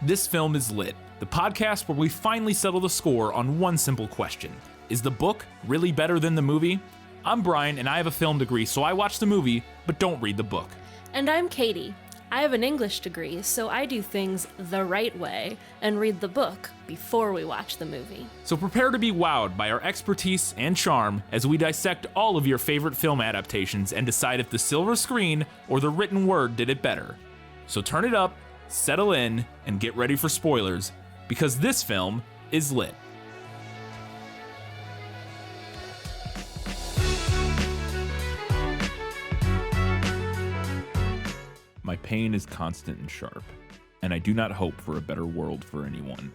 This Film is Lit, the podcast where we finally settle the score on one simple question. Is the book really better than the movie? I'm Brian, and I have a film degree, so I watch the movie, but don't read the book. And I'm Katie. I have an English degree, so I do things the right way and read the book before we watch the movie. So prepare to be wowed by our expertise and charm as we dissect all of your favorite film adaptations and decide if the silver screen or the written word did it better. So turn it up, settle in, and get ready for spoilers, because this film is lit. My pain is constant and sharp, and I do not hope for a better world for anyone.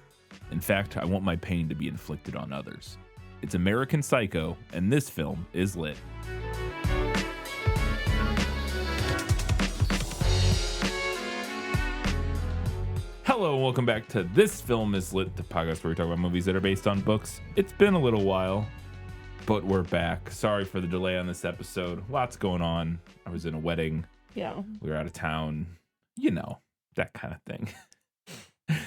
In fact, I want my pain to be inflicted on others. It's American Psycho, and this film is lit. Hello, and welcome back to This Film is Lit, the podcast where we talk about movies that are based on books. It's been a little while, but we're back. Sorry for the delay on this episode. Lots going on. I was in a wedding. Yeah. We were out of town. You know, that kind of thing.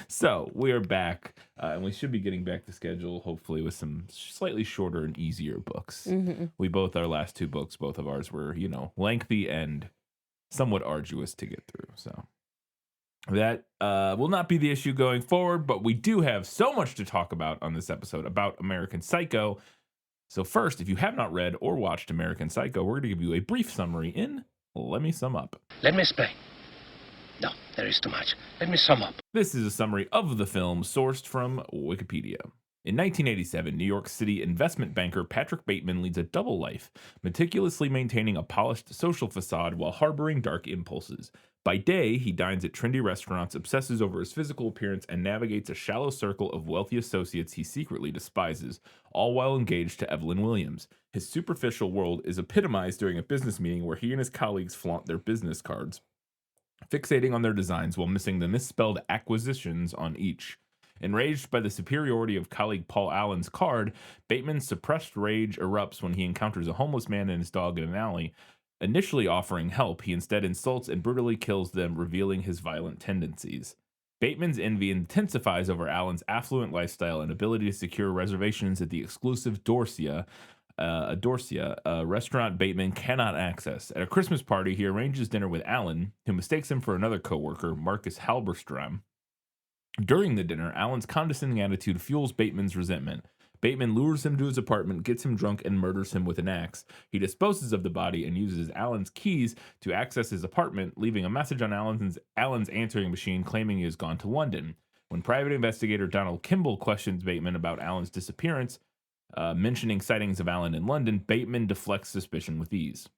So, we are back, and we should be getting back to schedule, hopefully, with some slightly shorter and easier books. Mm-hmm. Our last two books, both of ours were, lengthy and somewhat arduous to get through, so... That will not be the issue going forward, but we do have so much to talk about on this episode about American Psycho. So first, if you have not read or watched American Psycho, we're going to give you a brief summary in Let Me Sum Up. Let me explain. No, there is too much. Let me sum up. This is a summary of the film sourced from Wikipedia. In 1987, New York City investment banker Patrick Bateman leads a double life, meticulously maintaining a polished social facade while harboring dark impulses. By day, he dines at trendy restaurants, obsesses over his physical appearance, and navigates a shallow circle of wealthy associates he secretly despises, all while engaged to Evelyn Williams. His superficial world is epitomized during a business meeting where he and his colleagues flaunt their business cards, fixating on their designs while missing the misspelled acquisitions on each. Enraged by the superiority of colleague Paul Allen's card, Bateman's suppressed rage erupts when he encounters a homeless man and his dog in an alley. Initially offering help, he instead insults and brutally kills them, revealing his violent tendencies. Bateman's envy intensifies over Allen's affluent lifestyle and ability to secure reservations at the exclusive Dorsia, a restaurant Bateman cannot access. At a Christmas party, he arranges dinner with Allen, who mistakes him for another coworker, Marcus Halberstram. During the dinner, Allen's condescending attitude fuels Bateman's resentment. Bateman lures him to his apartment, gets him drunk, and murders him with an axe. He disposes of the body and uses Allen's keys to access his apartment, leaving a message on Allen's answering machine claiming he has gone to London. When private investigator Donald Kimball questions Bateman about Allen's disappearance, mentioning sightings of Allen in London, Bateman deflects suspicion with ease.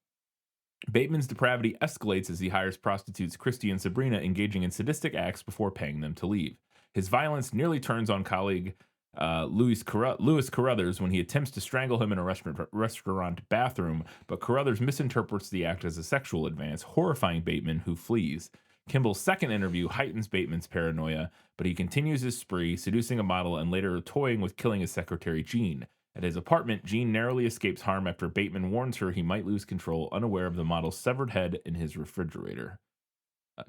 Bateman's depravity escalates as he hires prostitutes Christy and Sabrina, engaging in sadistic acts before paying them to leave. His violence nearly turns on colleague Louis Carruthers when he attempts to strangle him in a restaurant bathroom, but Carruthers misinterprets the act as a sexual advance, horrifying Bateman, who flees. Kimball's second interview heightens Bateman's paranoia, but he continues his spree, seducing a model and later toying with killing his secretary, Jean. At his apartment, Jean narrowly escapes harm after Bateman warns her he might lose control, unaware of the model's severed head in his refrigerator.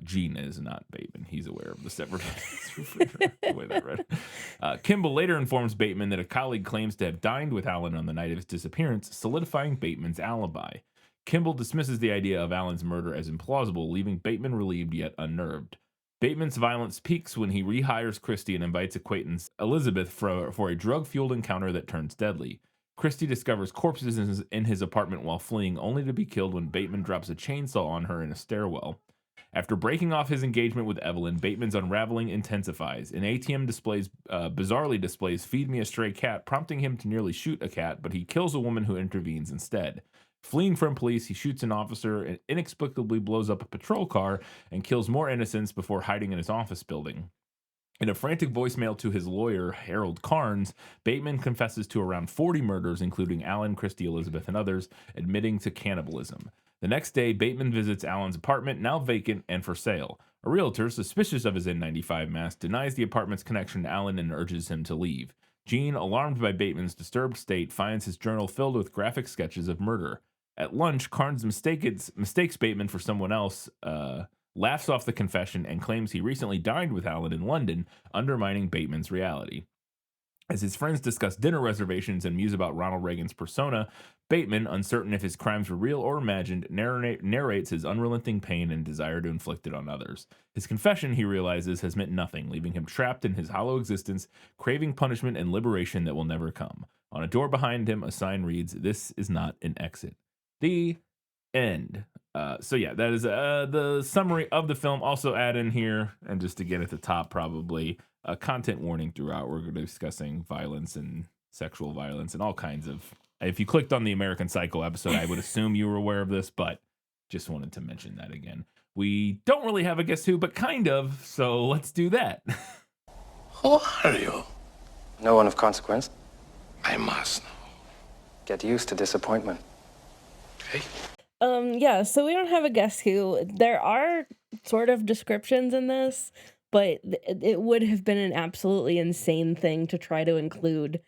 Jean is not Bateman. He's aware of the severed head in his refrigerator, the way that read. Kimball later informs Bateman that a colleague claims to have dined with Allen on the night of his disappearance, solidifying Bateman's alibi. Kimball dismisses the idea of Allen's murder as implausible, leaving Bateman relieved yet unnerved. Bateman's violence peaks when he rehires Christy and invites acquaintance Elizabeth for a drug-fueled encounter that turns deadly. Christy discovers corpses in his apartment while fleeing, only to be killed when Bateman drops a chainsaw on her in a stairwell. After breaking off his engagement with Evelyn, Bateman's unraveling intensifies. An ATM bizarrely displays "Feed me a stray cat," prompting him to nearly shoot a cat, but he kills a woman who intervenes instead. Fleeing from police, he shoots an officer and inexplicably blows up a patrol car and kills more innocents before hiding in his office building. In a frantic voicemail to his lawyer, Harold Carnes, Bateman confesses to around 40 murders, including Allen, Christy, Elizabeth, and others, admitting to cannibalism. The next day, Bateman visits Allen's apartment, now vacant and for sale. A realtor, suspicious of his N95 mask, denies the apartment's connection to Allen and urges him to leave. Jean, alarmed by Bateman's disturbed state, finds his journal filled with graphic sketches of murder. At lunch, Carnes mistakes Bateman for someone else, laughs off the confession, and claims he recently dined with Alan in London, undermining Bateman's reality. As his friends discuss dinner reservations and muse about Ronald Reagan's persona, Bateman, uncertain if his crimes were real or imagined, narrates his unrelenting pain and desire to inflict it on others. His confession, he realizes, has meant nothing, leaving him trapped in his hollow existence, craving punishment and liberation that will never come. On a door behind him, a sign reads, "This is not an exit." The end. So yeah, that is the summary of the film. Also add in here, and just to get at the top, probably a content warning throughout. We're going to be discussing violence and sexual violence and all kinds of. If you clicked on the American Psycho episode, I would assume you were aware of this, but just wanted to mention that again. We don't really have a guess who, but kind of. So let's do that. Who are you? No one of consequence. I must know. Get used to disappointment. Hey. Yeah, so we don't have a guess who. There are sort of descriptions in this, but it would have been an absolutely insane thing to try to include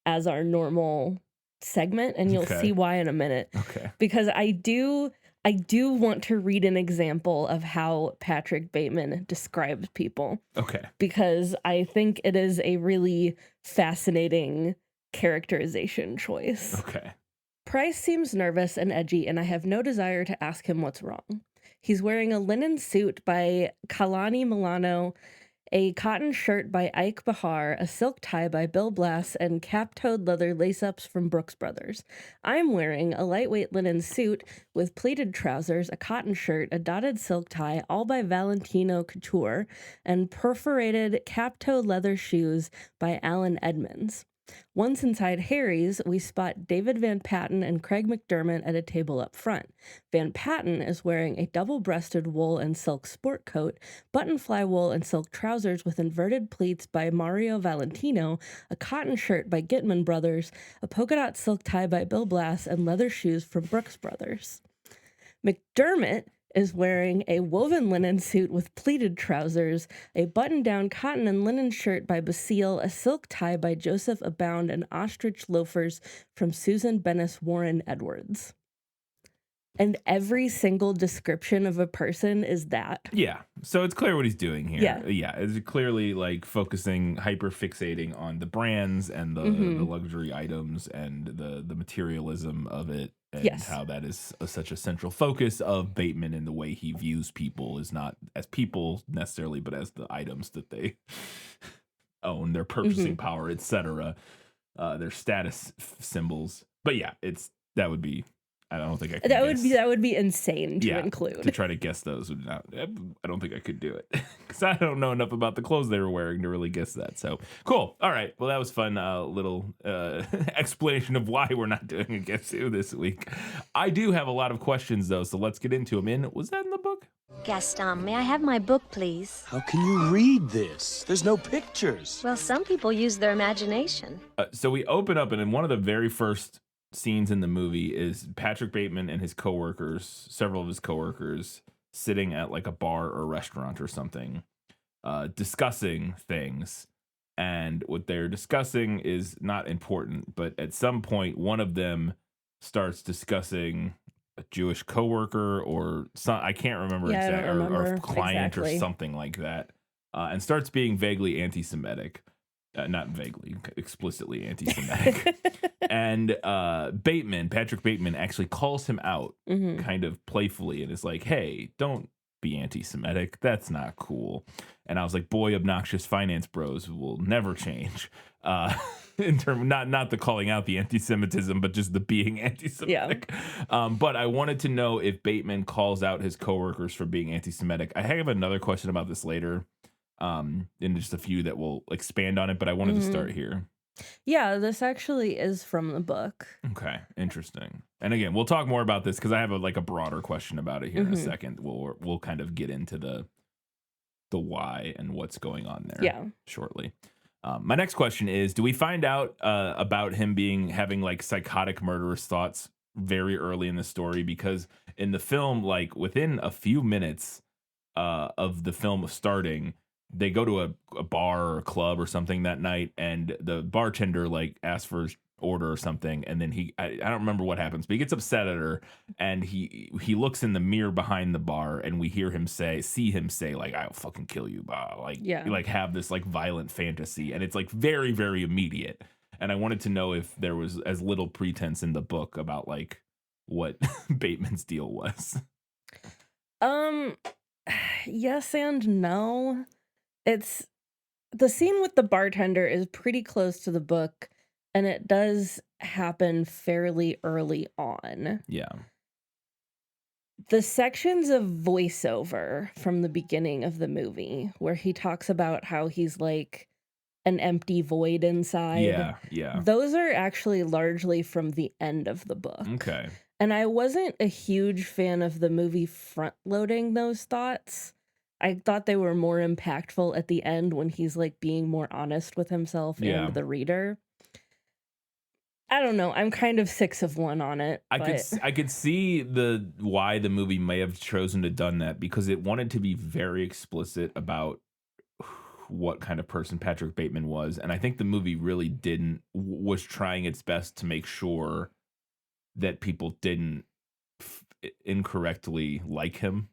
as our normal segment, and you'll see why in a minute. Okay. Because I do want to read an example of how Patrick Bateman describes people. Okay. Because I think it is a really fascinating characterization choice. Okay. Price seems nervous and edgy, and I have no desire to ask him what's wrong. He's wearing a linen suit by Kalani Milano, a cotton shirt by Ike Behar, a silk tie by Bill Blass, and cap-toed leather lace-ups from Brooks Brothers. I'm wearing a lightweight linen suit with pleated trousers, a cotton shirt, a dotted silk tie, all by Valentino Couture, and perforated cap-toed leather shoes by Alan Edmonds. Once inside Harry's, we spot David Van Patten and Craig McDermott at a table up front. Van Patten is wearing a double-breasted wool and silk sport coat, buttonfly wool and silk trousers with inverted pleats by Mario Valentino, a cotton shirt by Gitman Brothers, a polka dot silk tie by Bill Blass, and leather shoes from Brooks Brothers. McDermott is wearing a woven linen suit with pleated trousers, a button-down cotton and linen shirt by Basile, a silk tie by Joseph Abound, and ostrich loafers from Susan Bennis Warren Edwards. And every single description of a person is that. Yeah. So it's clear what he's doing here. Yeah. Yeah. It's clearly like focusing, hyper fixating on the brands and the luxury items and the materialism of it. And how that is such a central focus of Bateman, and the way he views people is not as people necessarily, but as the items that they own, their purchasing power, etc., their status symbols. But yeah, that would be. I don't think I could. That would be insane to include. To try to guess those would not. I don't think I could do it because I don't know enough about the clothes they were wearing to really guess that. So cool. All right. Well, that was fun. Little explanation of why we're not doing a guess who this week. I do have a lot of questions though, so let's get into them. Was that in the book? Gaston, may I have my book, please? How can you read this? There's no pictures. Well, some people use their imagination. So we open up, and in one of the very first scenes in the movie is Patrick Bateman and his coworkers, several of his coworkers, sitting at like a bar or restaurant or something, discussing things. And what they're discussing is not important, but at some point, one of them starts discussing a Jewish coworker or some, I can't remember exactly, or client or something like that, and starts being vaguely anti-Semitic. Not vaguely, explicitly anti-Semitic. And Patrick Bateman actually calls him out kind of playfully and is like, hey, don't be anti-Semitic. That's not cool. And I was like, boy, obnoxious finance bros will never change. In terms, not the calling out the anti-Semitism, but just the being anti-Semitic. Yeah. But I wanted to know if Bateman calls out his coworkers for being anti-Semitic. I have another question about this later. And just a few that will expand on it, but I wanted to start here. Yeah, this actually is from the book. Okay, interesting. And again, we'll talk more about this because I have a broader question about it here in a second. We'll kind of get into the why and what's going on there shortly. My next question is, do we find out about him having like psychotic murderous thoughts very early in the story? Because in the film, like within a few minutes of the film starting, they go to a bar or a club or something that night, and the bartender like asks for order or something, and then I don't remember what happens, but he gets upset at her, and he looks in the mirror behind the bar, and we see him say like, "I'll fucking kill you," like Yeah. like have this like violent fantasy, and it's like very very immediate. And I wanted to know if there was as little pretense in the book about like what Bateman's deal was. Um, yes and no. It's the scene with the bartender is pretty close to the book, and it does happen fairly early on. Yeah. The sections of voiceover from the beginning of the movie where he talks about how he's like an empty void inside. Yeah. Those are actually largely from the end of the book. Okay. And I wasn't a huge fan of the movie front loading those thoughts. I thought they were more impactful at the end when he's like being more honest with himself Yeah. and the reader. I don't know. I'm kind of 6 of 1 on it. I but could see why the movie may have chosen to done that, because it wanted to be very explicit about what kind of person Patrick Bateman was, and I think the movie really was trying its best to make sure that people didn't incorrectly like him.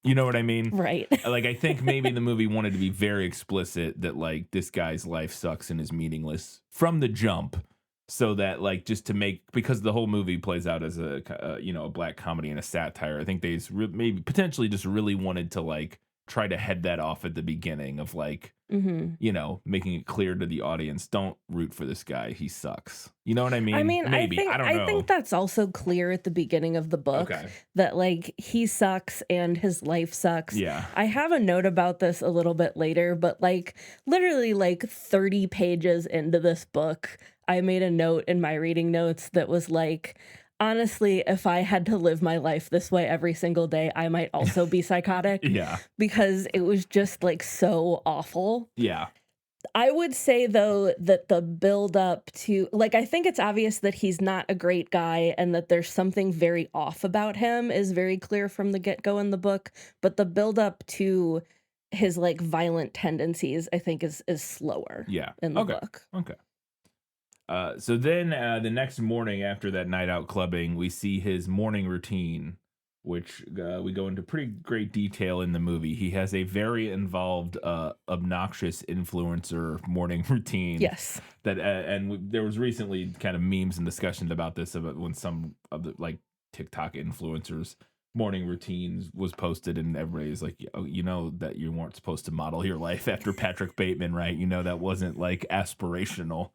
You know what I mean? Right. Like, I think maybe the movie wanted to be very explicit that like this guy's life sucks and is meaningless from the jump, so that like just to make, because the whole movie plays out as a a black comedy and a satire. I think they maybe potentially just really wanted to like try to head that off at the beginning of like, making it clear to the audience, don't root for this guy, he sucks. You know what I mean? I mean, maybe I don't know. I think that's also clear at the beginning of the book, that like he sucks and his life sucks. Yeah. I have a note about this a little bit later, but like literally like 30 pages into this book, I made a note in my reading notes that was like, honestly, if I had to live my life this way every single day, I might also be psychotic. Yeah. Because it was just like so awful. Yeah. I would say, though, that the build up to, like, I think it's obvious that he's not a great guy and that there's something very off about him is very clear from the get-go in the book. But the build up to his like violent tendencies, I think, is slower in the book. Okay. So then the next morning after that night out clubbing, we see his morning routine, which we go into pretty great detail in the movie. He has a very involved, obnoxious influencer morning routine. Yes. That there was recently kind of memes and discussions about this, about when some of the like TikTok influencers morning routines was posted, and everybody's like, oh, you know that you weren't supposed to model your life after Patrick Bateman, right? You know that wasn't like aspirational.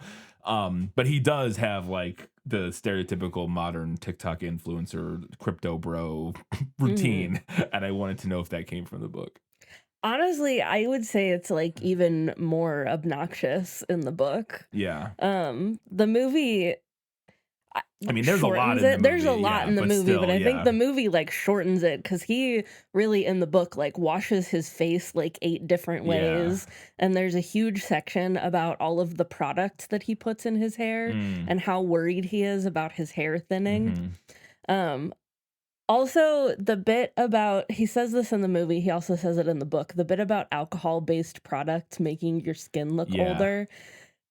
But he does have like the stereotypical modern TikTok influencer crypto bro routine, and I wanted to know if that came from the book. Honestly, I would say it's like even more obnoxious in the book. Yeah. The movie, I mean, there's a lot in the movie. There's a lot in the movie, still, but I think the movie like shortens it, because he really in the book like washes his face like 8 different ways, and there's a huge section about all of the products that he puts in his hair and how worried he is about his hair thinning. Also, the bit about, he says this in the movie, he also says it in the book, the bit about alcohol-based products making your skin look older,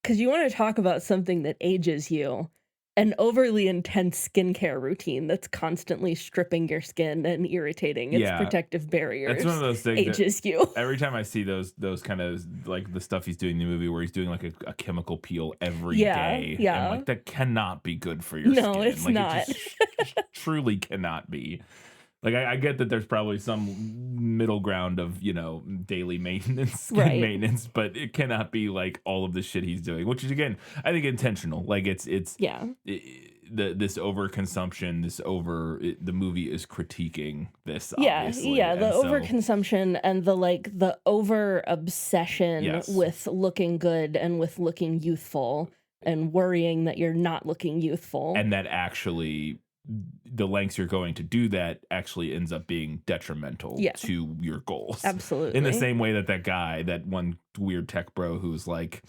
because you want to talk about something that ages you. An overly intense skincare routine that's constantly stripping your skin and irritating its protective barriers. It's one of those things ages you. Every time I see those kind of like the stuff he's doing in the movie where he's doing like a chemical peel every day. Yeah. I'm like, that cannot be good for your skin. No, it's like, not. It just truly cannot be. Like, I get that there's probably some middle ground of, daily maintenance, skin maintenance, but it cannot be like all of the shit he's doing, which is, again, I think intentional. Like, it's this overconsumption, the movie is critiquing this, obviously. Yeah, the overconsumption and the over obsession with looking good and with looking youthful and worrying that you're not looking youthful. And that actually, the lengths you're going to do that actually ends up being detrimental to your goals. Absolutely. In the same way that guy, that one weird tech bro who's like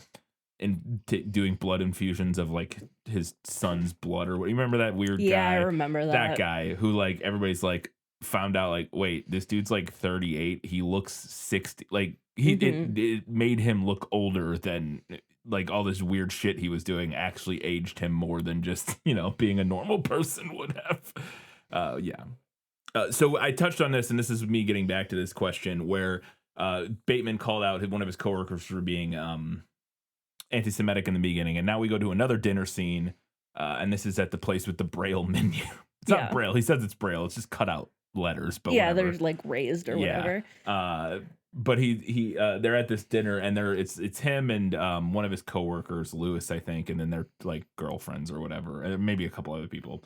doing blood infusions of like his son's blood, or what? You remember that weird guy? Yeah, I remember that. That guy who like everybody's like, found out like, wait, this dude's like 38. He looks 60. Like Mhm. it made him look older than like all this weird shit he was doing actually aged him more than just, being a normal person would have. Yeah. So I touched on this, and this is me getting back to this question where Bateman called out one of his coworkers for being anti-Semitic in the beginning, and now we go to another dinner scene, and this is at the place with the Braille menu. It's not Yeah. Braille. He says it's Braille. It's just cut out letters, but Yeah, whatever. they're like raised or whatever. But they're at this dinner, and it's him and one of his coworkers, Lewis, I think, and then they're like girlfriends or whatever, and maybe a couple other people.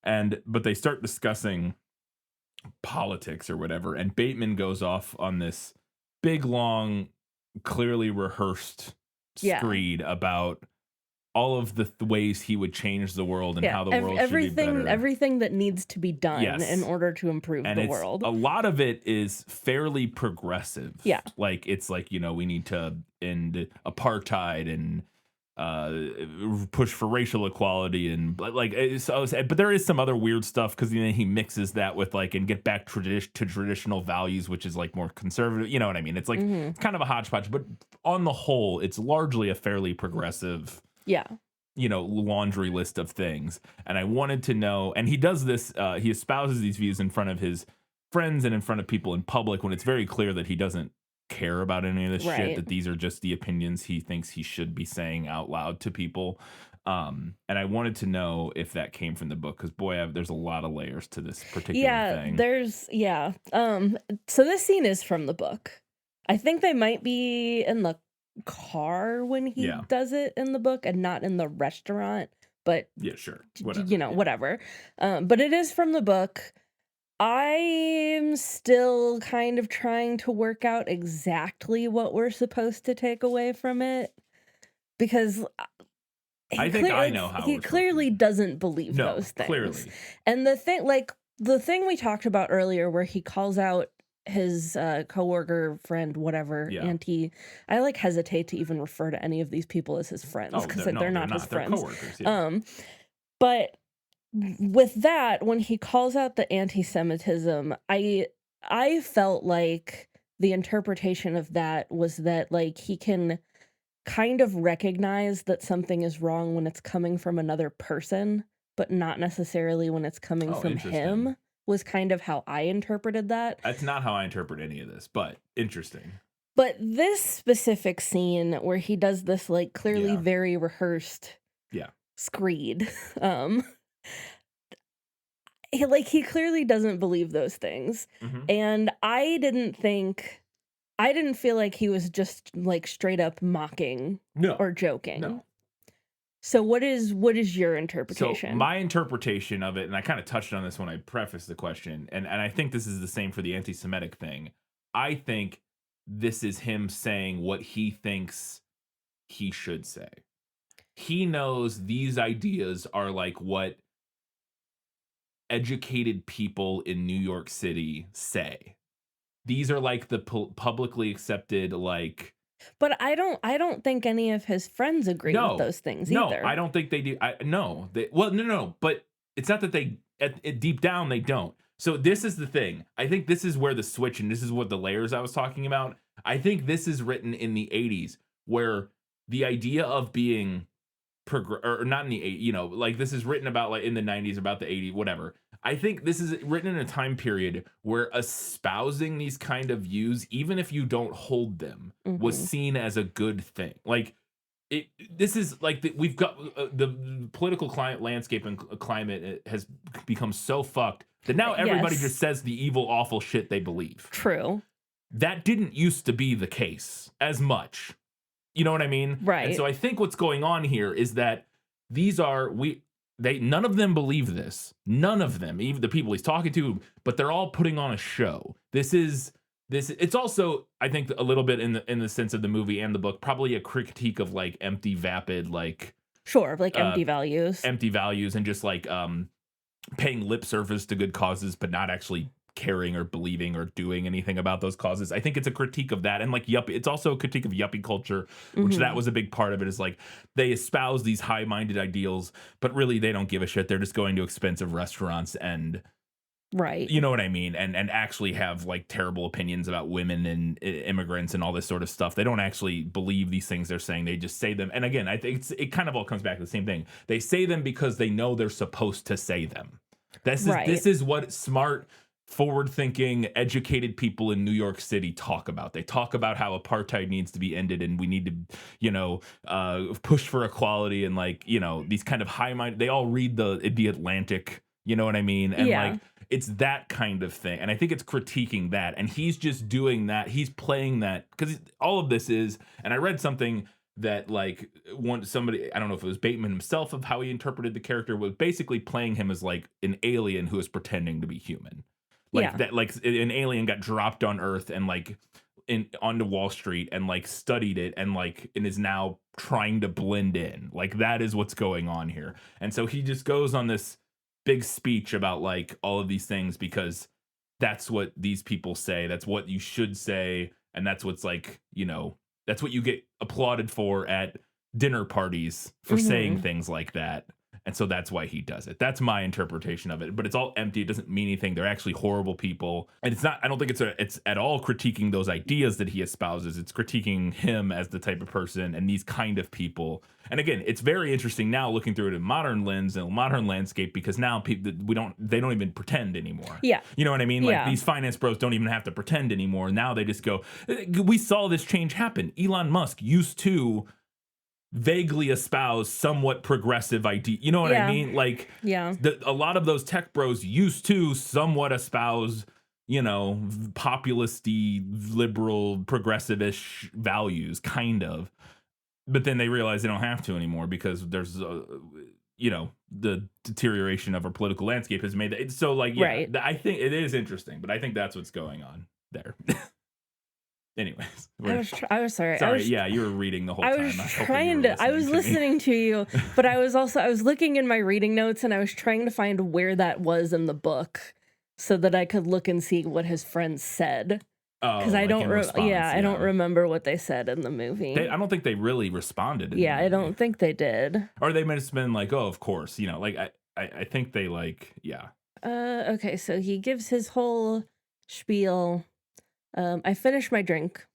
But they start discussing politics or whatever, and Bateman goes off on this big, long, clearly rehearsed Yeah. screed about all of the ways he would change the world and how the world should be better. Everything that needs to be done Yes. in order to improve And the world. a lot of it is fairly progressive. Yeah. Like it's like, we need to end apartheid and push for racial equality and but there is some other weird stuff because he mixes that with like and get back to traditional values, which is like more conservative. You know what I mean? It's like it's kind of a hodgepodge, but on the whole, it's largely a fairly progressive. Yeah. Laundry list of things. And I wanted to know, and he does this, he espouses these views in front of his friends and in front of people in public when it's very clear that he doesn't care about any of this shit, that these are just the opinions he thinks he should be saying out loud to people. And I wanted to know if that came from the book, because boy, there's a lot of layers to this particular thing. So this scene is from the book. I think they might be in the car when he does it in the book and not in the restaurant, but yeah, sure, whatever. Whatever. But it is from the book. I'm still kind of trying to work out exactly what we're supposed to take away from it, because I think I know how he clearly doesn't believe those things. Clearly. And the thing we talked about earlier where he calls out his coworker, friend, whatever, auntie. I hesitate to even refer to any of these people as his friends because they're not his friends. Coworkers, yeah. But with that, when he calls out the anti-Semitism, I felt like the interpretation of that was that he can kind of recognize that something is wrong when it's coming from another person, but not necessarily when it's coming from him. Was kind of how I interpreted that. That's not how I interpret any of this, but interesting. But this specific scene where he does this clearly very rehearsed screed, he clearly doesn't believe those things. And I didn't feel like he was just straight up mocking or joking. No. So what is your interpretation? So my interpretation of it, and I kind of touched on this when I prefaced the question, and I think this is the same for the anti-Semitic thing. I think this is him saying what he thinks he should say. He knows these ideas are what educated people in New York City say. These are the publicly accepted But I don't think any of his friends agree with those things either. No, I don't think they do. No. But it's not that they, deep down, they don't. So this is the thing. I think this is where the switch, and this is what the layers I was talking about. I think this is written in the 80s, where the idea of being, or not in the 80s, this is written about in the 90s, about the 80s, whatever. I think this is written in a time period where espousing these kind of views, even if you don't hold them, was seen as a good thing. This is we've got the political landscape and climate has become so fucked that now everybody just says the evil, awful shit they believe. True. That didn't used to be the case as much. You know what I mean? Right. And so I think what's going on here is that none of them believe this. None of them, even the people he's talking to, but they're all putting on a show. It's also, I think, a little bit in the sense of the movie and the book, probably a critique of empty, vapid, empty values. Empty values and just paying lip service to good causes, but not actually caring or believing or doing anything about those causes. I think it's a critique of that. And yuppie, it's also a critique of yuppie culture, which that was a big part of it, is they espouse these high-minded ideals, but really they don't give a shit. They're just going to expensive restaurants and Right. You know what I mean? And actually have like terrible opinions about women and immigrants and all this sort of stuff. They don't actually believe these things they're saying. They just say them. And again, I think it kind of all comes back to the same thing. They say them because they know they're supposed to say them. This is what smart, forward-thinking, educated people in New York City talk about. They talk about how apartheid needs to be ended and we need to, push for equality and like, these kind of high-minded. They all read the Atlantic. You know what I mean? And like, it's that kind of thing. And I think it's critiquing that. And he's just doing that. He's playing that because all of this is, and I read something that like somebody, I don't know if it was Bateman himself of how he interpreted the character, was basically playing him as like an alien who is pretending to be human. Like that, like an alien got dropped on Earth and like onto Wall Street and like studied it and is now trying to blend in. Like that is what's going on here. And so he just goes on this big speech about like all of these things because that's what these people say. That's what you should say. And that's what's like, that's what you get applauded for at dinner parties for saying things like that. And so that's why he does it. That's my interpretation of it. But it's all empty. It doesn't mean anything. They're actually horrible people. And it's not, I don't think it's at all critiquing those ideas that he espouses. It's critiquing him as the type of person and these kind of people. And again, it's very interesting now looking through it in modern lens and modern landscape because now people they don't even pretend anymore. Yeah. You know what I mean? Like these finance bros don't even have to pretend anymore. Now they just go, we saw this change happen. Elon Musk used to vaguely espouse somewhat progressive idea. You know what I mean? Like, a lot of those tech bros used to somewhat espouse, populist-y, liberal, progressive-ish values, kind of. But then they realize they don't have to anymore because there's, the deterioration of our political landscape has made it. So, like, I think it is interesting, but I think that's what's going on there. Anyways, I was sorry. Sorry, you were reading the whole time. I was listening to you, but I was looking in my reading notes and I was trying to find where that was in the book so that I could look and see what his friends said. Because I don't, I don't remember what they said in the movie. I don't think they really responded. I don't think they did. Or they might have been like, "Oh, of course," I think they Okay, so he gives his whole spiel. I finish my drink.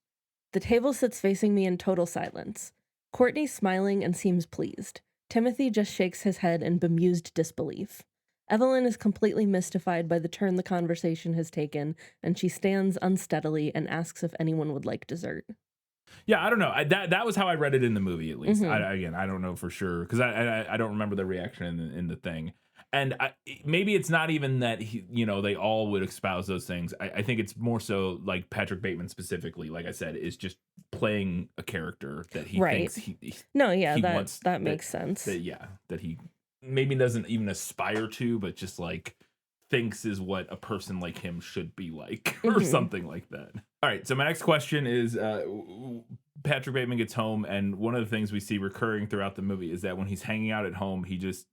The table sits facing me in total silence. Courtney's smiling and seems pleased. Timothy just shakes his head in bemused disbelief. Evelyn is completely mystified by the turn the conversation has taken, and she stands unsteadily and asks if anyone would like dessert. Yeah, I don't know. That was how I read it in the movie, at least. I don't know for sure, because I don't remember the reaction in the thing. And maybe it's not even that they all would espouse those things. I think it's more so like Patrick Bateman specifically, like I said, is just playing a character that he thinks that makes sense. That he maybe doesn't even aspire to, but just like thinks is what a person like him should be like, or something like that. All right, so my next question is Patrick Bateman gets home, and one of the things we see recurring throughout the movie is that when he's hanging out at home, he just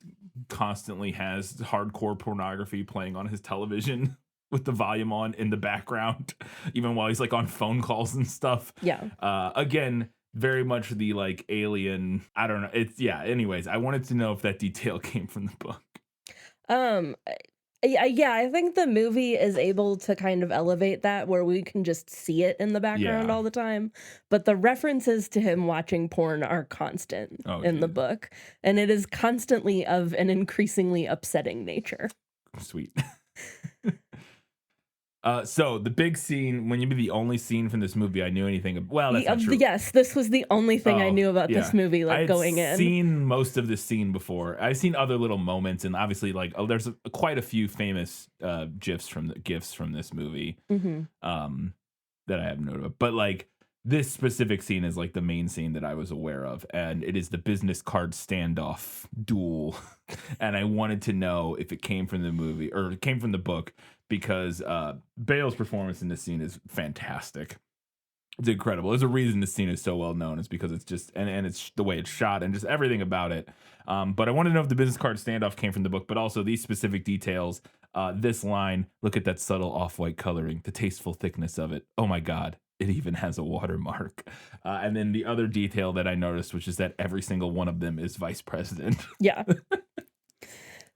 constantly has hardcore pornography playing on his television with the volume on in the background, even while he's like on phone calls and stuff. Again, very much the like alien, I don't know. Anyways, I wanted to know if that detail came from the book. I think the movie is able to kind of elevate that where we can just see it in the background all the time. But the references to him watching porn are constant in the book. And it is constantly of an increasingly upsetting nature. Sweet. So the big scene, when you be the only scene from this movie I knew anything about. Well, that's not true. Yes, this was the only thing I knew about this movie, going in. I've seen most of this scene before. I've seen other little moments, and obviously, there's quite a few famous gifs from this movie that I have noted of. But this specific scene is like the main scene that I was aware of, and it is the business card standoff duel. And I wanted to know if it came from the movie or it came from the book, because Bale's performance in this scene is fantastic. It's incredible. There's a reason this scene is so well known. It's because it's just and it's the way it's shot and just everything about it. But I want to know if the business card standoff came from the book, but also these specific details. This line, look at that subtle off-white coloring, the tasteful thickness of it. Oh my God, it even has a watermark. And then the other detail that I noticed, which is that every single one of them is vice president. Yeah.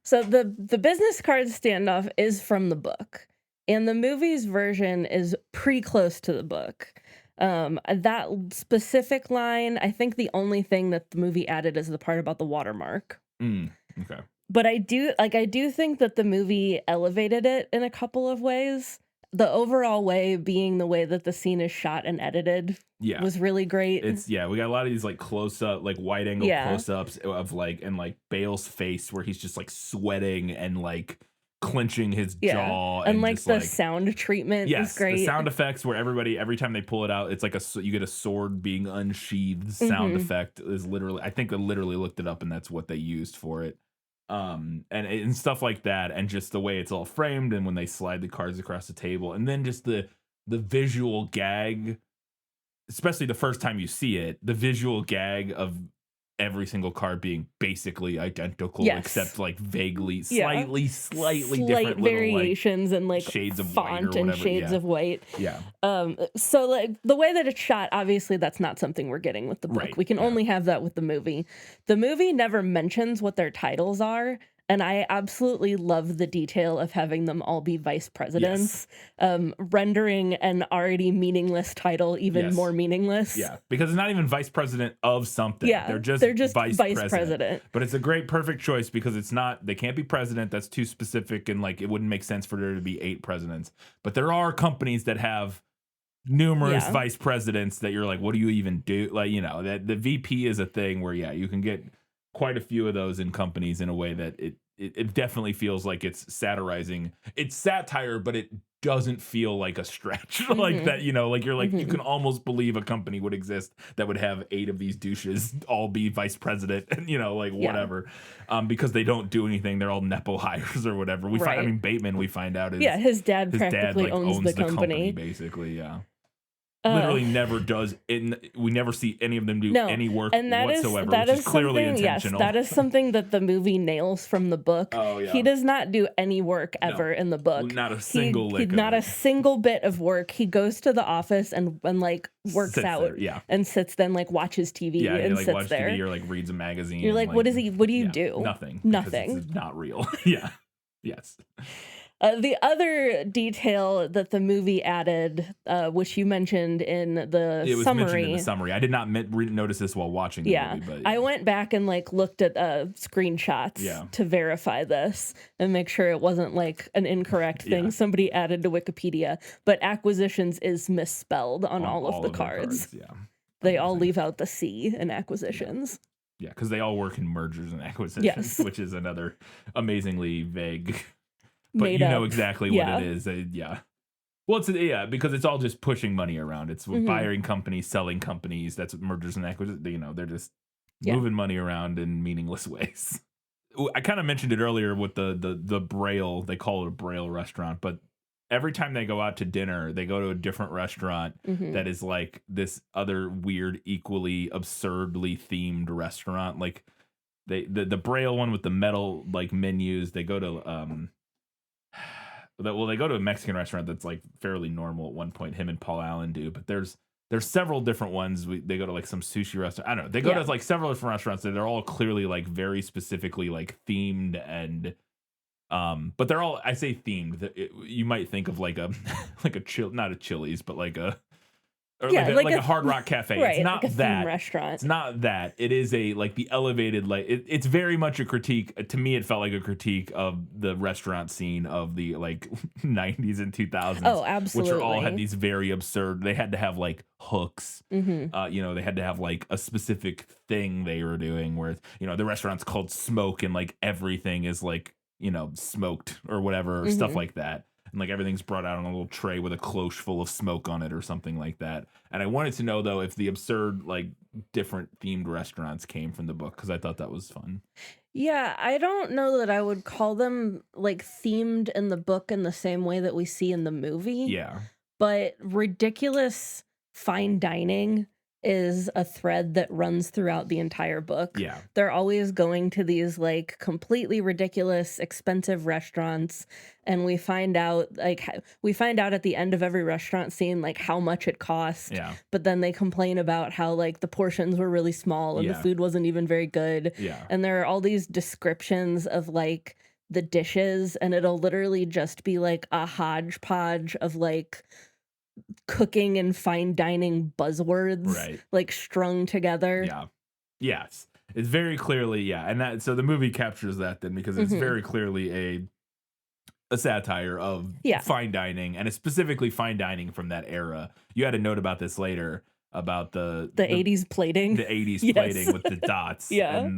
So the business card standoff is from the book, and the movie's version is pretty close to the book. That specific line, I think the only thing that the movie added is the part about the watermark. Okay. But I do think that the movie elevated it in a couple of ways. The overall way being the way that the scene is shot and edited was really great. We got a lot of these like close up, like wide angle close ups of like, and like Bale's face where he's just like sweating and like clenching his jaw, and like just, the sound treatment is great. The sound effects where every time they pull it out, it's like you get a sword being unsheathed sound effect is literally, I think I literally looked it up and that's what they used for it. And stuff like that, and just the way it's all framed, and when they slide the cards across the table, and then just the visual gag, especially the first time you see it, the visual gag of every single card being basically identical, except like vaguely, slightly different variations little, like, and like shades of font white or and whatever. shades of white. Yeah. So like the way that it's shot, obviously that's not something we're getting with the book. Right, We can only have that with the movie. The movie never mentions what their titles are. And I absolutely love the detail of having them all be vice presidents, rendering an already meaningless title even more meaningless. Yeah, because it's not even vice president of something. Yeah, they're just vice president. But it's a great, perfect choice because it's not, they can't be president. That's too specific, and like it wouldn't make sense for there to be 8 presidents. But there are companies that have numerous vice presidents that you're like, what do you even do? Like, you know, that the VP is a thing where you can get quite a few of those in companies in a way that it definitely feels like it's satirizing. It's satire, but it doesn't feel like a stretch like that, you know, like you're like, you can almost believe a company would exist that would have 8 of these douches all be vice president and, you know, like whatever, because they don't do anything. They're all Nepo hires or whatever. I mean, Bateman, we find out is his dad practically owns the company basically. Literally never does. We never see any of them do any work and that whatsoever, that which is clearly intentional. Yes, that is something that the movie nails from the book. Oh, yeah. He does not do any work ever in the book. Not a single lick. Not a single bit of work. He goes to the office and like works out and sits then like watches TV and like sits watch there. TV or like reads a magazine. You're like, what do you do? Nothing. It's not real. Yes. The other detail that the movie added, which you mentioned in the it was summary. Mentioned in the summary. I did not notice this while watching the movie. But I went back and like looked at screenshots to verify this and make sure it wasn't like an incorrect thing somebody added to Wikipedia. But acquisitions is misspelled on all of the cards. They all leave out the C in acquisitions. Yeah, because they all work in mergers and acquisitions, which is another amazingly vague. But you know exactly what it is. Well, it's because it's all just pushing money around. It's buying companies, selling companies. That's what mergers and acquisitions. You know, they're just moving money around in meaningless ways. I kind of mentioned it earlier with the Braille. They call it a Braille restaurant, but every time they go out to dinner, they go to a different restaurant that is like this other weird, equally absurdly themed restaurant. Like the Braille one with the metal like menus. They go to they go to a Mexican restaurant that's like fairly normal at one point. Him and Paul Allen do, but there's several different ones. They go to like some sushi restaurant. I don't know. They go to like several different restaurants that they're all clearly like very specifically like themed and but they're all, I say themed. You might think of like a not a Chili's, but like a. Or like a Hard Rock Cafe. Right, it's not like a that restaurant. It's not that. It is like the elevated, like it's very much a critique. To me, it felt like a critique of the restaurant scene of the like 90s and 2000s. Oh, absolutely. Which all had these very absurd. They had to have like hooks. You know, they had to have like a specific thing they were doing. Where you know the restaurant's called Smoke, and like everything is like smoked or whatever or stuff like that. And like everything's brought out on a little tray with a cloche full of smoke on it or something like that. And I wanted to know though if the absurd like different themed restaurants came from the book because I thought that was fun. Yeah, I don't know that I would call them like themed in the book in the same way that we see in the movie. Yeah. But ridiculous fine dining is a thread that runs throughout the entire book. Yeah. They're always going to these like completely ridiculous, expensive restaurants. And we find out at the end of every restaurant scene, like how much it cost. Yeah. But then they complain about how like the portions were really small and the food wasn't even very good. Yeah. And there are all these descriptions of like the dishes, and it'll literally just be like a hodgepodge of like cooking and fine dining buzzwords, Right. like strung together. Yeah. Yes. It's very clearly, yeah. And that, so the movie captures that then, because it's very clearly a satire of fine dining, and it's specifically fine dining from that era. You had a note about this later about the 80s plating. The 80s plating with the dots. Yeah. And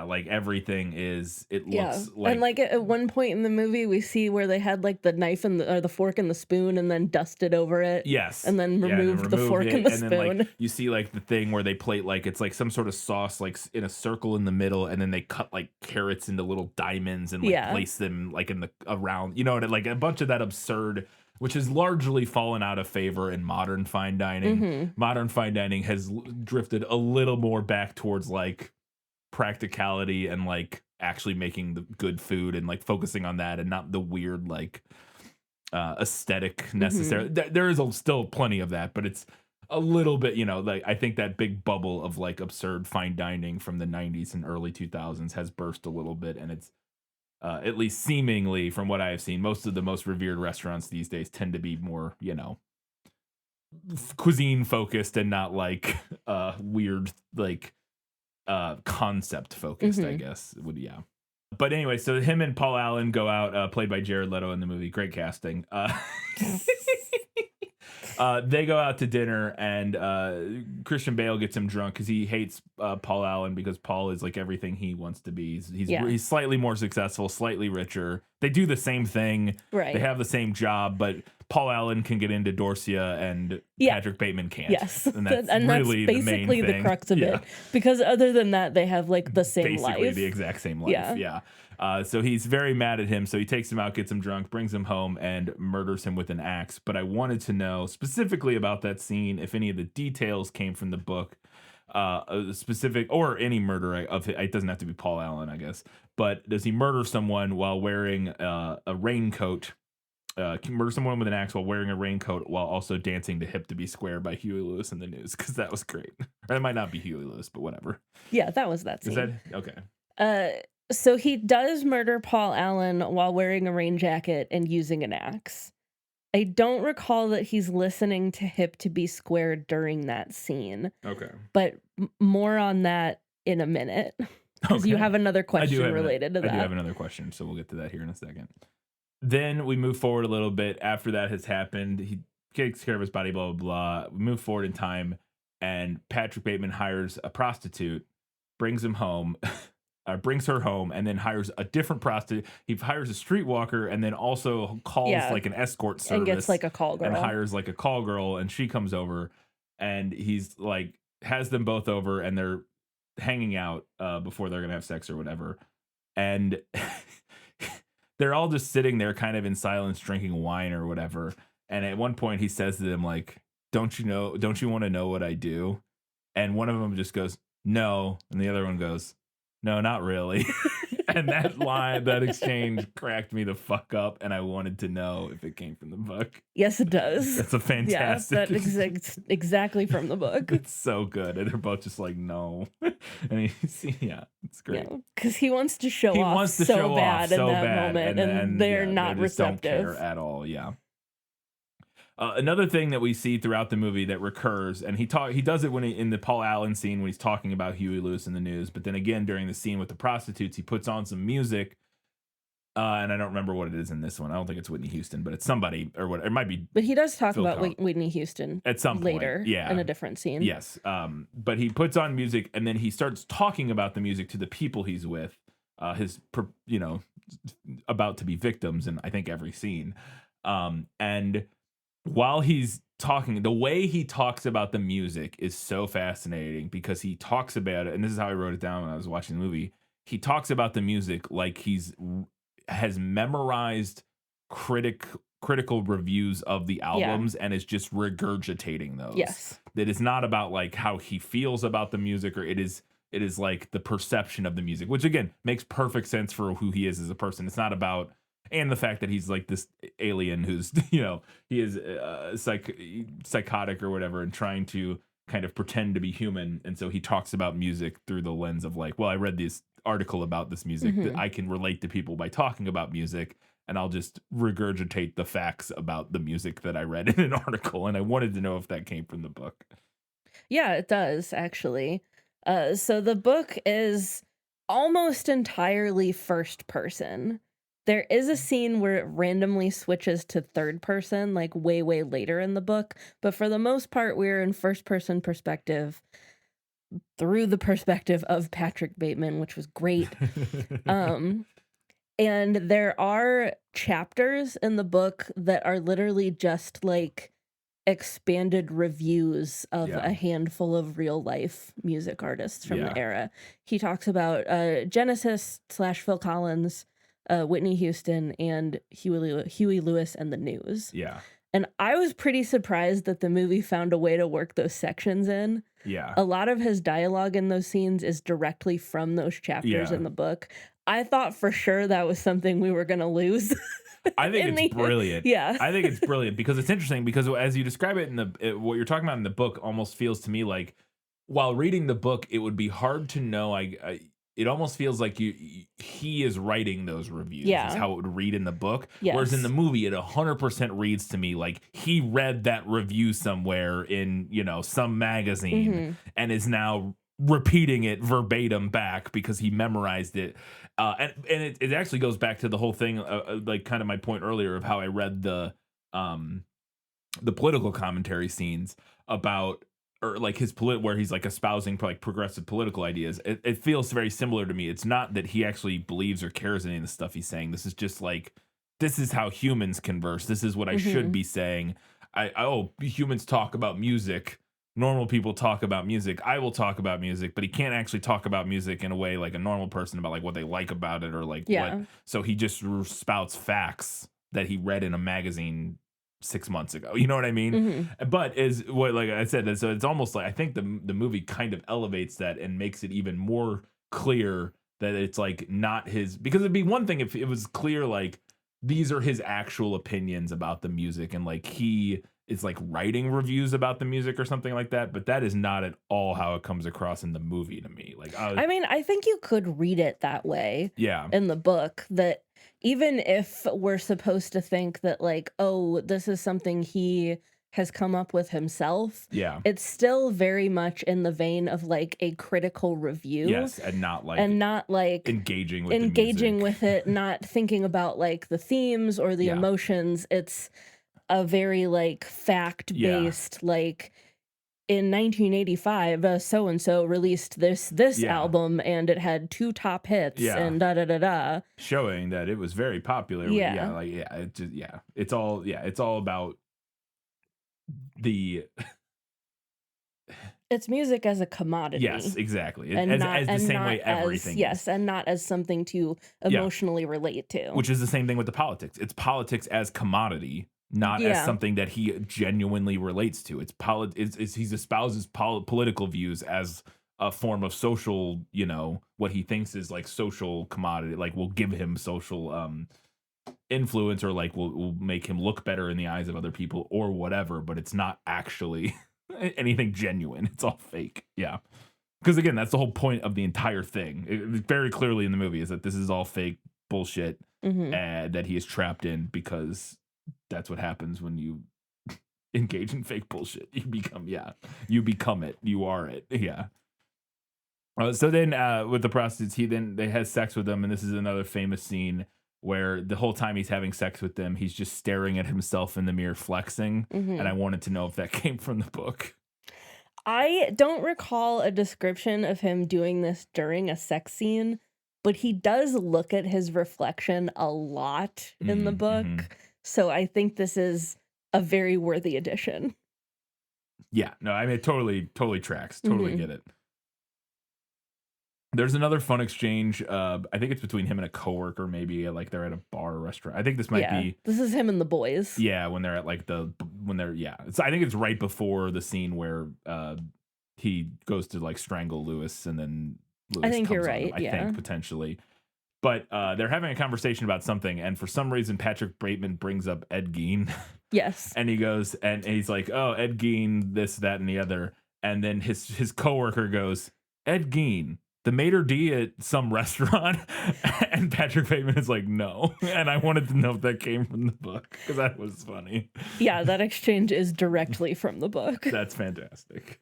like everything is, it looks like. And like at one point in the movie, we see where they had like the knife and or the fork and the spoon and then dusted over it. Yes. And then removed the fork and the spoon. Then like you see like the thing where they plate, like it's like some sort of sauce like in a circle in the middle, and then they cut like carrots into little diamonds and like place them like in the around, you know, like a bunch of that absurd, which has largely fallen out of favor in modern fine dining. Modern fine dining has drifted a little more back towards like practicality and like actually making the good food and like focusing on that and not the weird like aesthetic necessarily. There is still plenty of that, but it's a little bit, you know, like I think that big bubble of like absurd fine dining from the 90s and early 2000s has burst a little bit, and it's at least seemingly from what I have seen, most of the most revered restaurants these days tend to be more, you know, cuisine focused and not like weird like concept focused, I guess. But anyway, so him and Paul Allen go out, played by Jared Leto in the movie. Great casting. They go out to dinner, and Christian Bale gets him drunk because he hates Paul Allen because Paul is like everything he wants to be. He's slightly more successful, slightly richer. They do the same thing. Right. They have the same job, but Paul Allen can get into Dorsia and Patrick Bateman can't. Yes. And that's really basically the crux of it. Because other than that, they have like the same life. Basically the exact same life. Yeah. So he's very mad at him. So he takes him out, gets him drunk, brings him home, and murders him with an axe. But I wanted to know specifically about that scene, if any of the details came from the book, specific or any murder of it. It doesn't have to be Paul Allen, I guess. But does he murder someone while wearing a raincoat? Murder someone with an axe while wearing a raincoat while also dancing to Hip to Be Square by Huey Lewis in the News, because that was great. Or it might not be Huey Lewis, but whatever. Yeah, that was that scene. Is that okay? So he does murder Paul Allen while wearing a rain jacket and using an axe. I don't recall that he's listening to Hip to Be Square during that scene. Okay. But more on that in a minute. Because you have another question related to that. I do have another question, so we'll get to that here in a second. Then we move forward a little bit. After that has happened, he takes care of his body, blah, blah, blah. We move forward in time, and Patrick Bateman hires a prostitute, brings him home, brings her home, and then hires a different prostitute. He hires a streetwalker and then also calls like an escort service. And gets like a call girl. And hires like a call girl, and she comes over, and he's like, has them both over, and they're hanging out before they're going to have sex or whatever. And they're all just sitting there kind of in silence, drinking wine or whatever. And at one point he says to them, like, don't you want to know what I do? And one of them just goes, no. And the other one goes, no, not really. And that exchange cracked me the fuck up. And I wanted to know if it came from the book. Yes, it does. That's a fantastic. Yeah, that's exactly from the book. It's so good. And they're both just like, no. And it's great. Because he wants to show off so bad in that moment. And they're not receptive. Don't care at all. Yeah. Another thing that we see throughout the movie that recurs, and he does it when in the Paul Allen scene when he's talking about Huey Lewis in the News, but then again during the scene with the prostitutes, he puts on some music, and I don't remember what it is in this one. I don't think it's Whitney Houston, but it's somebody or what. It might be. But he does talk about Whitney Houston at some point later, in a different scene. Yes, but he puts on music, and then he starts talking about the music to the people he's with, about to be victims in I think every scene, and while he's talking, the way he talks about the music is so fascinating because he talks about it, and this is how I wrote it down when I was watching the movie. He talks about the music like has memorized critical reviews of the albums and is just regurgitating those. Yes. That is not about like how he feels about the music, or it is like the perception of the music, which again makes perfect sense for who he is as a person. It's not about. And the fact that he's like this alien who's, he is psychotic or whatever and trying to kind of pretend to be human. And so he talks about music through the lens of like, well, I read these article about this music that I can relate to people by talking about music, and I'll just regurgitate the facts about the music that I read in an article. And I wanted to know if that came from the book. Yeah, it does actually. So the book is almost entirely first person. There is a scene where it randomly switches to third person, like way later in the book, but for the most part, we're in first person perspective through the perspective of Patrick Bateman, which was great. Um, and there are chapters in the book that are literally just like expanded reviews of Yeah. a handful of real life music artists from Yeah. the era. He talks about Genesis / Phil Collins, Whitney Houston, and Huey Lewis and the News. Yeah. And I was pretty surprised that the movie found a way to work those sections in. Yeah. A lot of his dialogue in those scenes is directly from those chapters Yeah. in the book. I thought for sure that was something we were going to lose. I think it's brilliant. Yeah. I think it's brilliant because it's interesting because as you describe it what you're talking about in the book almost feels to me like while reading the book, it would be hard to know. It almost feels like he is writing those reviews. Yeah. Is how it would read in the book. Yes. Whereas in the movie, it 100% reads to me like he read that review somewhere in, some magazine and is now repeating it verbatim back because he memorized it. And it actually goes back to the whole thing, like kind of my point earlier of how I read the political commentary scenes about, or like where he's like espousing like progressive political ideas. It feels very similar to me. It's not that he actually believes or cares any of the stuff he's saying. This is just like, this is how humans converse. This is what I should be saying. Humans talk about music. Normal people talk about music. I will talk about music, but he can't actually talk about music in a way like a normal person about like what they like about it or like what. So he just spouts facts that he read in a magazine 6 months ago. You know what I mean? But is what, like I said, so it's almost like I think the movie kind of elevates that and makes it even more clear that it's like not his, because it'd be one thing if it was clear like these are his actual opinions about the music and like he is like writing reviews about the music or something like that, but that is not at all how it comes across in the movie to me. Like I mean, I think you could read it that way. Yeah. In the book, that even if we're supposed to think that like, oh, this is something he has come up with himself, Yeah. it's still very much in the vein of like a critical review. Yes, and not like engaging with with it, not thinking about like the themes or the emotions. It's a very like fact-based like in 1985 so and so released this album and it had 2 top hits and da showing that it was very popular. It's all about the it's music as a commodity. Yes, exactly. And as the same way everything is. And not as something to emotionally relate to. Which is the same thing with the politics. It's politics as commodity, not as something that he genuinely relates to. He espouses political views as a form of social, what he thinks is like social commodity, like will give him social influence or like will make him look better in the eyes of other people or whatever, but it's not actually anything genuine. It's all fake. Yeah. Because again, that's the whole point of the entire thing. Very clearly in the movie is that this is all fake bullshit that he is trapped in because that's what happens when you engage in fake bullshit. You become it. You are it. Yeah. So then with the prostitutes, they has sex with them. And this is another famous scene where the whole time he's having sex with them, he's just staring at himself in the mirror flexing. And I wanted to know if that came from the book. I don't recall a description of him doing this during a sex scene, but he does look at his reflection a lot in the book. So I think this is a very worthy addition. Yeah, no, I mean, it totally tracks. Totally get it. There's another fun exchange. I think it's between him and a coworker, maybe like they're at a bar or restaurant. I think this might be. This is him and the boys. Yeah, when they're at like I think it's right before the scene where he goes to like strangle Lewis and then Lewis I think comes you're on right. him, I think potentially. But they're having a conversation about something, and for some reason, Patrick Bateman brings up Ed Gein. Yes. And he goes, and he's like, "Oh, Ed Gein, this, that, and the other." And then his coworker goes, "Ed Gein, the maitre d' at some restaurant, and Patrick Bateman is like, no. And I wanted to know if that came from the book because that was funny. Yeah, that exchange is directly from the book. That's fantastic.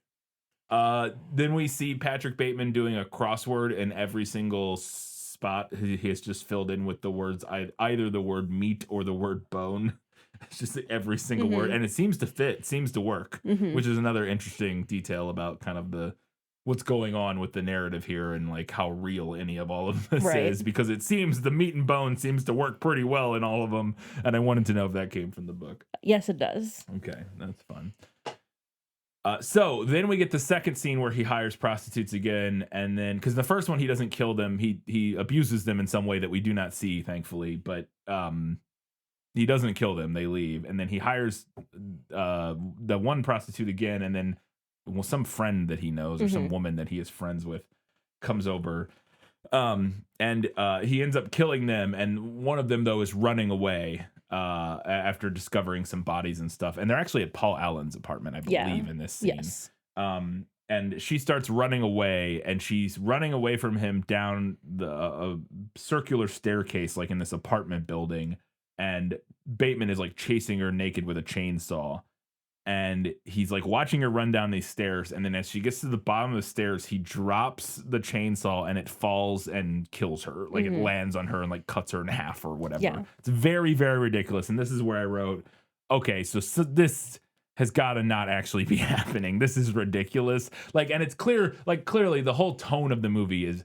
Then we see Patrick Bateman doing a crossword in every single spot. He has just filled in with the words, either the word meat or the word bone. It's just every single word. And it seems to fit, seems to work, which is another interesting detail about kind of what's going on with the narrative here and like how real any of all of this is, because it seems the meat and bone seems to work pretty well in all of them. And I wanted to know if that came from the book. Yes, it does. Okay, that's fun. So then we get the second scene where he hires prostitutes again, and then because the first one he doesn't kill them, he abuses them in some way that we do not see, thankfully, but he doesn't kill them. They leave, and then he hires the one prostitute again, and then some friend that he knows or some woman that he is friends with comes over, and he ends up killing them, and one of them though is running away after discovering some bodies and stuff, and they're actually at Paul Allen's apartment, I believe, in this scene. Yes. And she starts running away, and she's running away from him down the circular staircase, like in this apartment building, and Bateman is like chasing her naked with a chainsaw. And he's like watching her run down these stairs, and then as she gets to the bottom of the stairs, he drops the chainsaw and it falls and kills her. Like it lands on her and like cuts her in half or whatever. Yeah. It's very, very ridiculous. And this is where I wrote, okay, so this has got to not actually be happening. This is ridiculous. Like, and it's clear, like clearly the whole tone of the movie is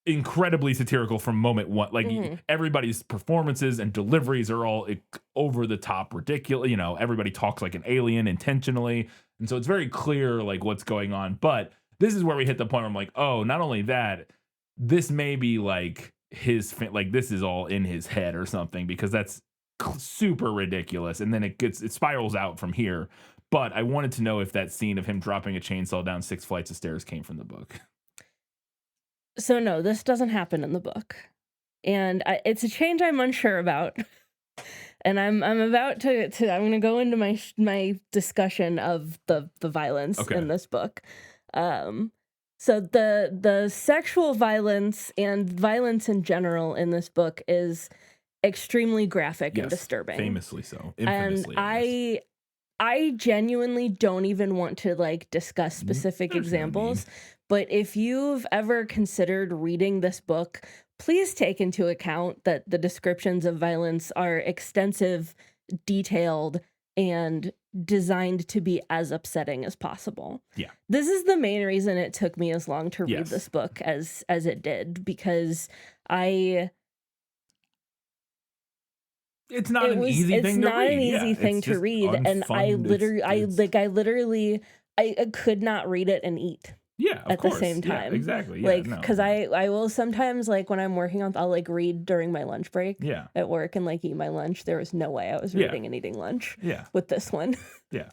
incredibly satirical from moment one. Like everybody's performances and deliveries are all over the top ridiculous. You know, everybody talks like an alien intentionally, and so it's very clear like what's going on. But this is where we hit the point where I'm like, oh, not only that, this may be like like this is all in his head or something, because that's super ridiculous, and then it spirals out from here. But I wanted to know if that scene of him dropping a chainsaw down 6 flights of stairs came from the book. So no, this doesn't happen in the book, and it's a change I'm unsure about. And I'm about to I'm going to go into my discussion of the violence in this book. So the sexual violence and violence in general in this book is extremely graphic and disturbing. Famously so. Infamously. And I genuinely don't even want to like discuss specific examples, but if you've ever considered reading this book, please take into account that the descriptions of violence are extensive, detailed, and designed to be as upsetting as possible. Yeah. This is the main reason it took me as long to read this book as it did, because it's not an easy thing to read. It's not an easy thing to read, and I literally could not read it and eat. Yeah, of course. The same time. Yeah, exactly. Yeah, like, because I will sometimes, like, when I'm working on, I'll like read during my lunch break at work and like eat my lunch. There was no way I was reading and eating lunch with this one. Yeah.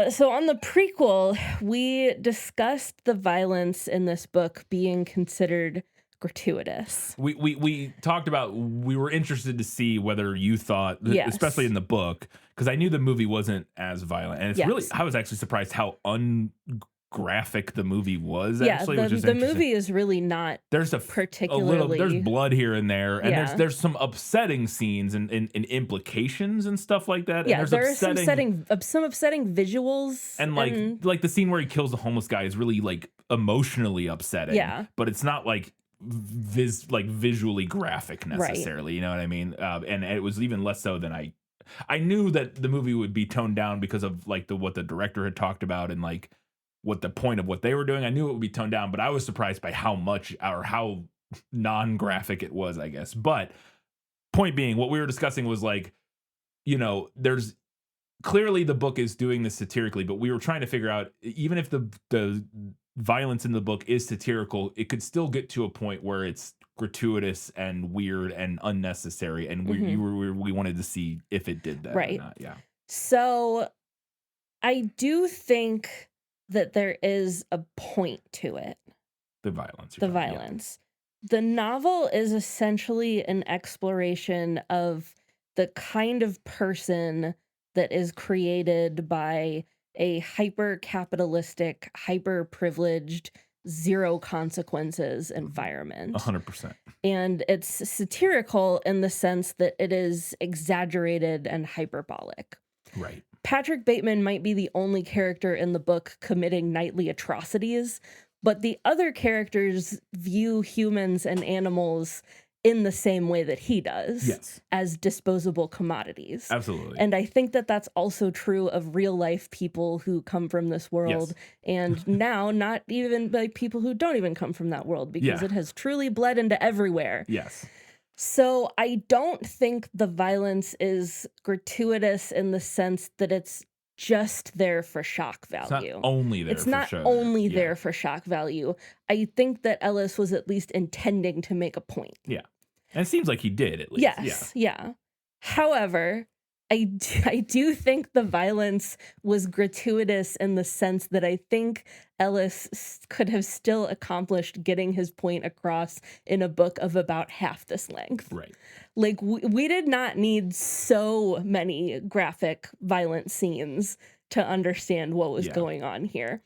So on the prequel, we discussed the violence in this book being considered gratuitous. We talked about, we were interested to see whether you thought, especially in the book, because I knew the movie wasn't as violent, and it's really, I was actually surprised how graphic the movie was. Actually, which is the movie is really not. There's particularly there's blood here and there, and there's some upsetting scenes and implications and stuff like that. Yeah, and there are some upsetting visuals, and like the scene where he kills the homeless guy is really like emotionally upsetting. Yeah, but it's not like visually graphic necessarily. You know what I mean? And it was even less so than I knew that the movie would be toned down because of like what the director had talked about and like what the point of what they were doing. I knew it would be toned down, but I was surprised by how much or how non-graphic it was, I guess. But point being, what we were discussing was like, you know, there's clearly the book is doing this satirically, but we were trying to figure out, even if the violence in the book is satirical, it could still get to a point where it's gratuitous and weird and unnecessary, and we wanted to see if it did that or not. Yeah. So I do think that there is a point to it. The violence. The violence. The novel is essentially an exploration of the kind of person that is created by a hyper capitalistic, hyper privileged, zero consequences environment. 100%. And it's satirical in the sense that it is exaggerated and hyperbolic. Right. Patrick Bateman might be the only character in the book committing nightly atrocities, but the other characters view humans and animals in the same way that he does, Yes. as disposable commodities. Absolutely. And I think that that's also true of real life people who come from this world, and now not even like people who don't even come from that world, because Yeah. it has truly bled into everywhere. Yes. So I don't think the violence is gratuitous in the sense that it's just there for shock It's value. not only there It's for not show. only Yeah. there for shock value. I think that Ellis was at least intending to make a point. Yeah. And it seems like he did, at least. Yes, yeah. However, I do think the violence was gratuitous in the sense that I think Ellis could have still accomplished getting his point across in a book of about half this length. Right. Like, we did not need so many graphic, violent scenes to understand what was going on here.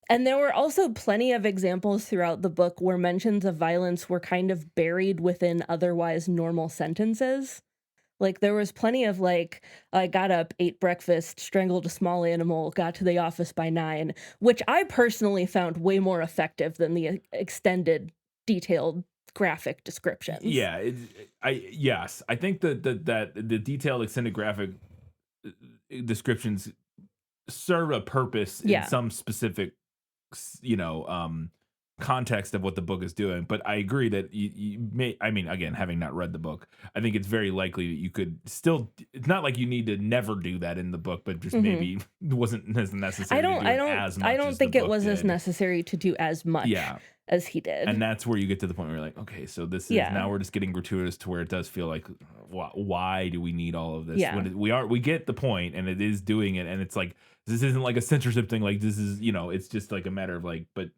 And there were also plenty of examples throughout the book where mentions of violence were kind of buried within otherwise normal sentences. Like, there was plenty of, like, I got up, ate breakfast, strangled a small animal, got to the office by 9, which I personally found way more effective than the extended, detailed graphic descriptions. Yeah. Yes. I think that the detailed extended graphic descriptions serve a purpose in some specific, context of what the book is doing. But I agree that you may, I mean, again, having not read the book, I think it's very likely that you could still, it's not like you need to never do that in the book, but just maybe wasn't as necessary to do as much I don't as think the it book was as did. necessary to do as much as he did. And that's where you get to the point where you're like, okay, so this is now we're just getting gratuitous to where it does feel like, why do we need all of this? When we get the point, and it is doing it, and it's like, this isn't like a censorship thing. Like, this is, it's just like a matter of like, but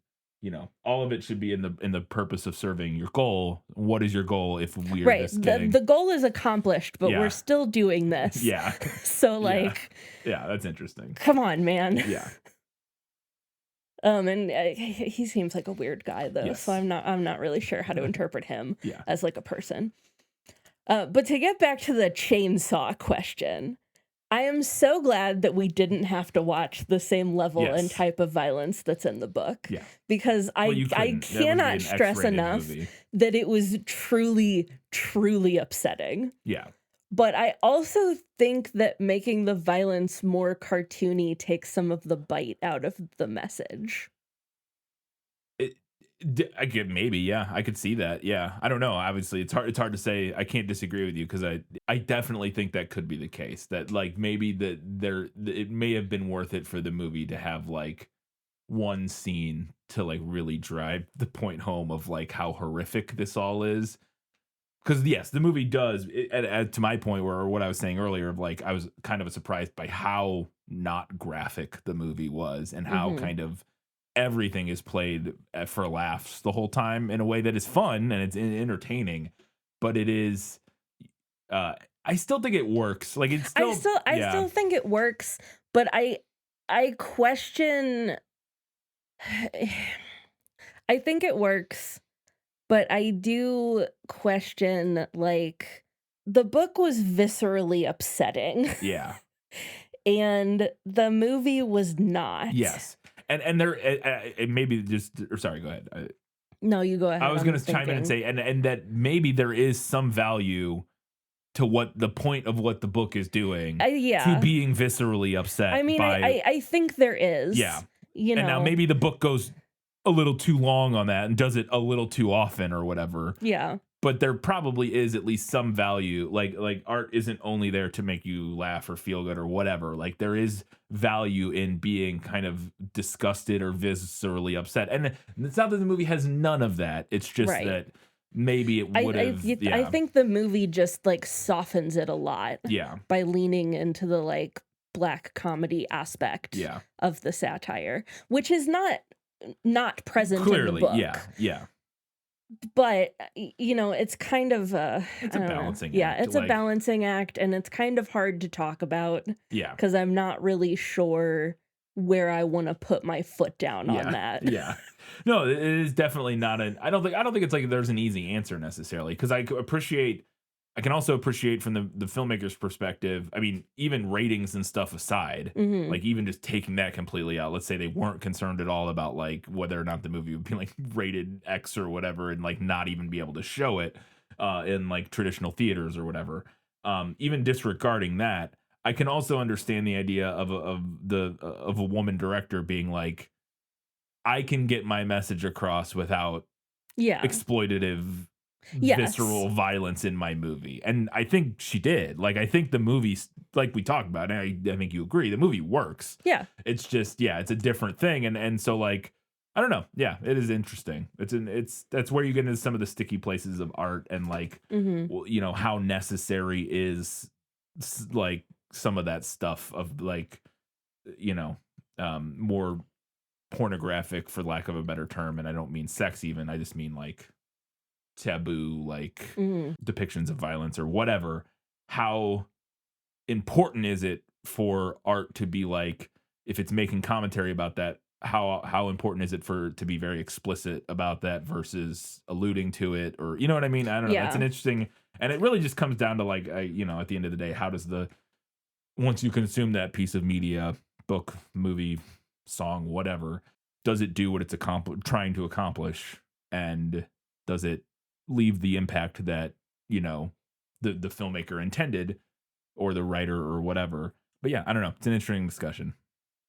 all of it should be in the purpose of serving your goal. What is your goal if we're just getting... The goal is accomplished, but we're still doing this. Yeah. So like, yeah, that's interesting. Come on, man. Yeah. And he seems like a weird guy though, so I'm not really sure how to interpret him as like a person. But to get back to the chainsaw question, I am so glad that we didn't have to watch the same level and type of violence that's in the book. Yeah. Because I cannot stress enough that it was truly, truly upsetting. Yeah. But I also think that making the violence more cartoony takes some of the bite out of the message. Maybe, I could see that. Yeah, I don't know. Obviously, it's hard to say. I can't disagree with you because I definitely think that could be the case. That like maybe it may have been worth it for the movie to have like one scene to like really drive the point home of like how horrific this all is. Because yes, the movie does. To my point, where what I was saying earlier, of like I was kind of surprised by how not graphic the movie was, and how kind of everything is played for laughs the whole time in a way that is fun and it's entertaining, but it is. I still think it works. Like it's still. I still think it works, but I question. I think it works, but I do question, like, the book was viscerally upsetting. Yeah. And the movie was not. Yes. And there, maybe just, or sorry, go ahead. No, you go ahead. I was going to chime in and say, and that maybe there is some value to what the point of what the book is doing. To being viscerally upset. I mean, I think there is. Yeah. And now maybe the book goes a little too long on that and does it a little too often or whatever. Yeah. But there probably is at least some value. Like art isn't only there to make you laugh or feel good or whatever. Like there is value in being kind of disgusted or viscerally upset. And it's not that the movie has none of that. It's just that maybe it would have. I think the movie just like softens it a lot. Yeah. By leaning into the like black comedy aspect of the satire, which is not present in the book. Yeah. But it's kind of it's a balancing act. Yeah, it's a balancing act, and it's kind of hard to talk about. Yeah, because I'm not really sure where I want to put my foot down on that. Yeah. No, it is definitely not an. I don't think it's like there's an easy answer necessarily, because I can also appreciate from the filmmaker's perspective. I mean, even ratings and stuff aside, Mhm. like even just taking that completely out. Let's say they weren't concerned at all about like whether or not the movie would be like rated X or whatever, and like not even be able to show it in like traditional theaters or whatever. Even disregarding that, I can also understand the idea of a woman director being like, I can get my message across without Yeah. exploitative, Yes. visceral violence in my movie. And I think she did. Like, I think the movie, like we talked about, and I think you agree, the movie works. Yeah. It's just, yeah, it's a different thing. And so, like, I don't know. Yeah, it is interesting. That's where you get into some of the sticky places of art and, like, Mhm. well, you know, how necessary is, like, some of that stuff of, like, you know, more pornographic, for lack of a better term, and I don't mean sex even, I just mean like taboo, like Mhm. depictions of violence or whatever. How important is it for art to be like, if it's making commentary about that, how important is it for to be very explicit about that versus alluding to it, or you know what I mean? I don't know. That's an Yeah. interesting, and it really just comes down to like, you know, at the end of the day, how does once you consume that piece of media, book, movie, song, whatever, does it do what it's trying to accomplish, and does it leave the impact that, you know, the filmmaker intended, or the writer or whatever? But yeah, I don't know. It's an interesting discussion.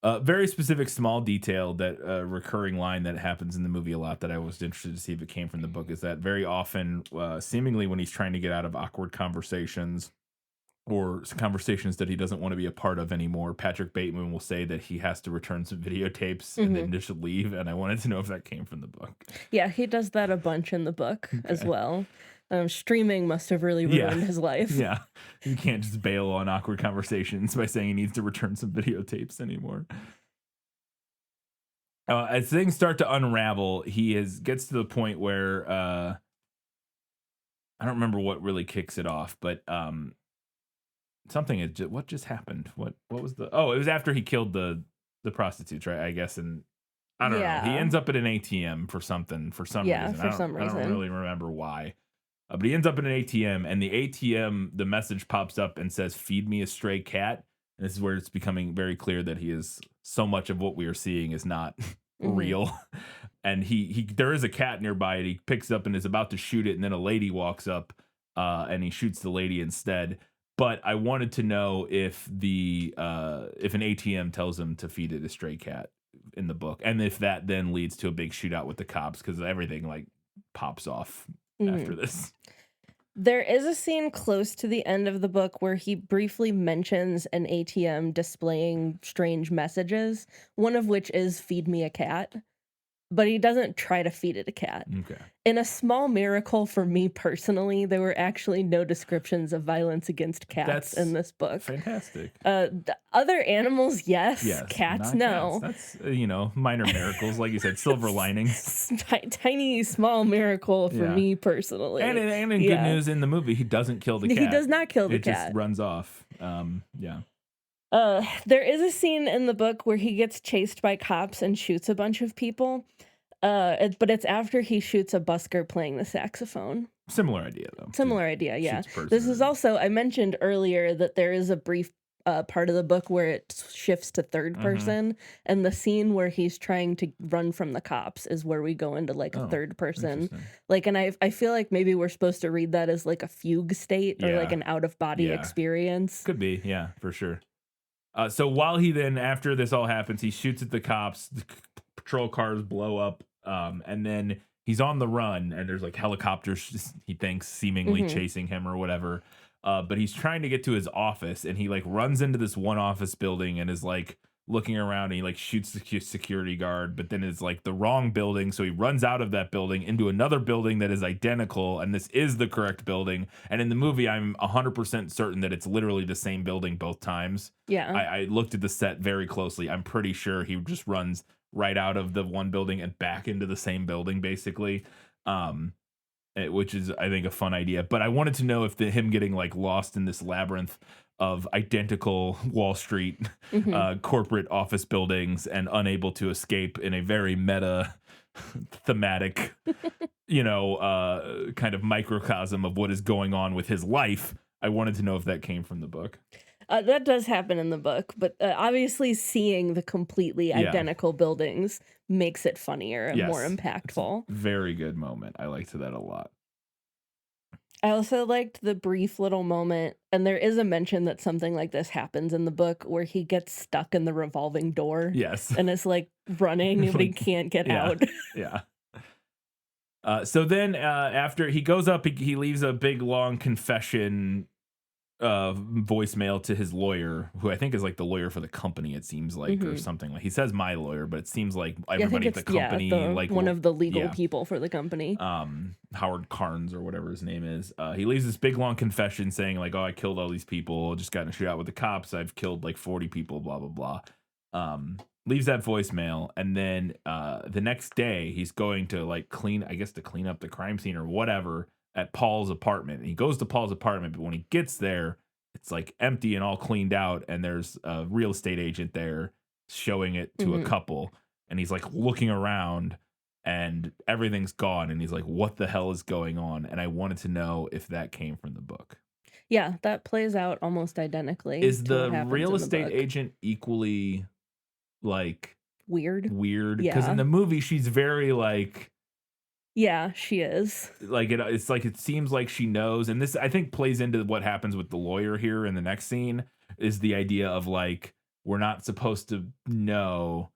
Very specific small detail, that recurring line that happens in the movie a lot, that I was interested to see if it came from the book, is that very often, seemingly when he's trying to get out of awkward conversations or conversations that he doesn't want to be a part of anymore, Patrick Bateman will say that he has to return some videotapes and then just leave. And I wanted to know if that came from the book. Yeah, he does that a bunch in the book as Okay. well. Streaming must have really ruined his life. Yeah. You can't just bail on awkward conversations by saying he needs to return some videotapes anymore. As things start to unravel, gets to the point where I don't remember what really kicks it off, but something is what just happened. What was it was after he killed the prostitutes, right? I guess. And I don't know. He Yeah. ends up at an ATM for some Yeah, reason. for some I don't reason. really remember why. But he ends up in an ATM, and the ATM, the message pops up and says, "Feed me a stray cat." And this is where it's becoming very clear that so much of what we are seeing is not real. And there is a cat nearby, and he picks up and is about to shoot it, and then a lady walks up, and he shoots the lady instead. But I wanted to know if an ATM tells him to feed it a stray cat in the book, and if that then leads to a big shootout with the cops, because everything like pops off after this. There is a scene close to the end of the book where he briefly mentions an ATM displaying strange messages, one of which is "feed me a cat," but he doesn't try to feed it a cat. Okay. In a small miracle for me personally, there were actually no descriptions of violence against cats in this book. Fantastic. The other animals, yes. Yes. Cats, not no. Cats. That's, minor miracles. Like you said, silver linings. Tiny, small miracle for Yeah. me personally. And in good news, in the movie, he doesn't kill the cat. He does not kill the it cat. Just runs off. Yeah. There is a scene in the book where he gets chased by cops and shoots a bunch of people. But it's after he shoots a busker playing the saxophone. Similar idea, though. Similar idea, yeah. Shoots person This is or- also, I mentioned earlier that there is a brief part of the book where it shifts to third person, and the scene where he's trying to run from the cops is where we go into like a third person. interesting. Like, and I feel like maybe we're supposed to read that as like a fugue state or like Yeah. an out of body Yeah. experience. Could be, yeah, for sure. So while he then, after this all happens, he shoots at the cops, the patrol cars blow up, and then he's on the run, and there's like helicopters, he thinks, seemingly chasing him or whatever. But he's trying to get to his office, and he like runs into this one office building and is like looking around, and he like shoots the security guard, but then it's like the wrong building. So he runs out of that building into another building that is identical, and this is the correct building. And in the movie, I'm 100% certain that it's literally the same building both times. Yeah. I looked at the set very closely. I'm pretty sure he just runs right out of the one building and back into the same building, basically. Which is, I think, a fun idea. But I wanted to know if him getting like lost in this labyrinth of identical Wall Street corporate office buildings and unable to escape in a very meta thematic, kind of microcosm of what is going on with his life. I wanted to know if that came from the book. That does happen in the book, but obviously seeing the completely identical buildings makes it funnier and more impactful. Very good moment. I liked that a lot. I also liked the brief little moment, and there is a mention that something like this happens in the book where he gets stuck in the revolving door. Yes. And it's like running and he can't get out. Yeah. So then after he goes up, he leaves a big, long confession voicemail to his lawyer, who I think is like the lawyer for the company, it seems like, or something. Like he says my lawyer, but it seems like everybody at the company, like one of the legal people for the company. Howard Carnes or whatever his name is. He leaves this big long confession saying like, oh, I killed all these people, just got in a shootout with the cops, I've killed like 40 people, blah blah blah. Leaves that voicemail, and then the next day he's going to like clean up the crime scene or whatever at Paul's apartment. And he goes to Paul's apartment, but when he gets there, it's like empty and all cleaned out, and there's a real estate agent there showing it to a couple, and he's like looking around and everything's gone, and he's like, what the hell is going on? And I wanted to know if that came from the book. Yeah, that plays out almost identically. Is the real estate agent equally like weird? Because in the movie she's very like, yeah, she is. Like it's like it seems like she knows, and this I think plays into what happens with the lawyer here in the next scene, is the idea of like we're not supposed to know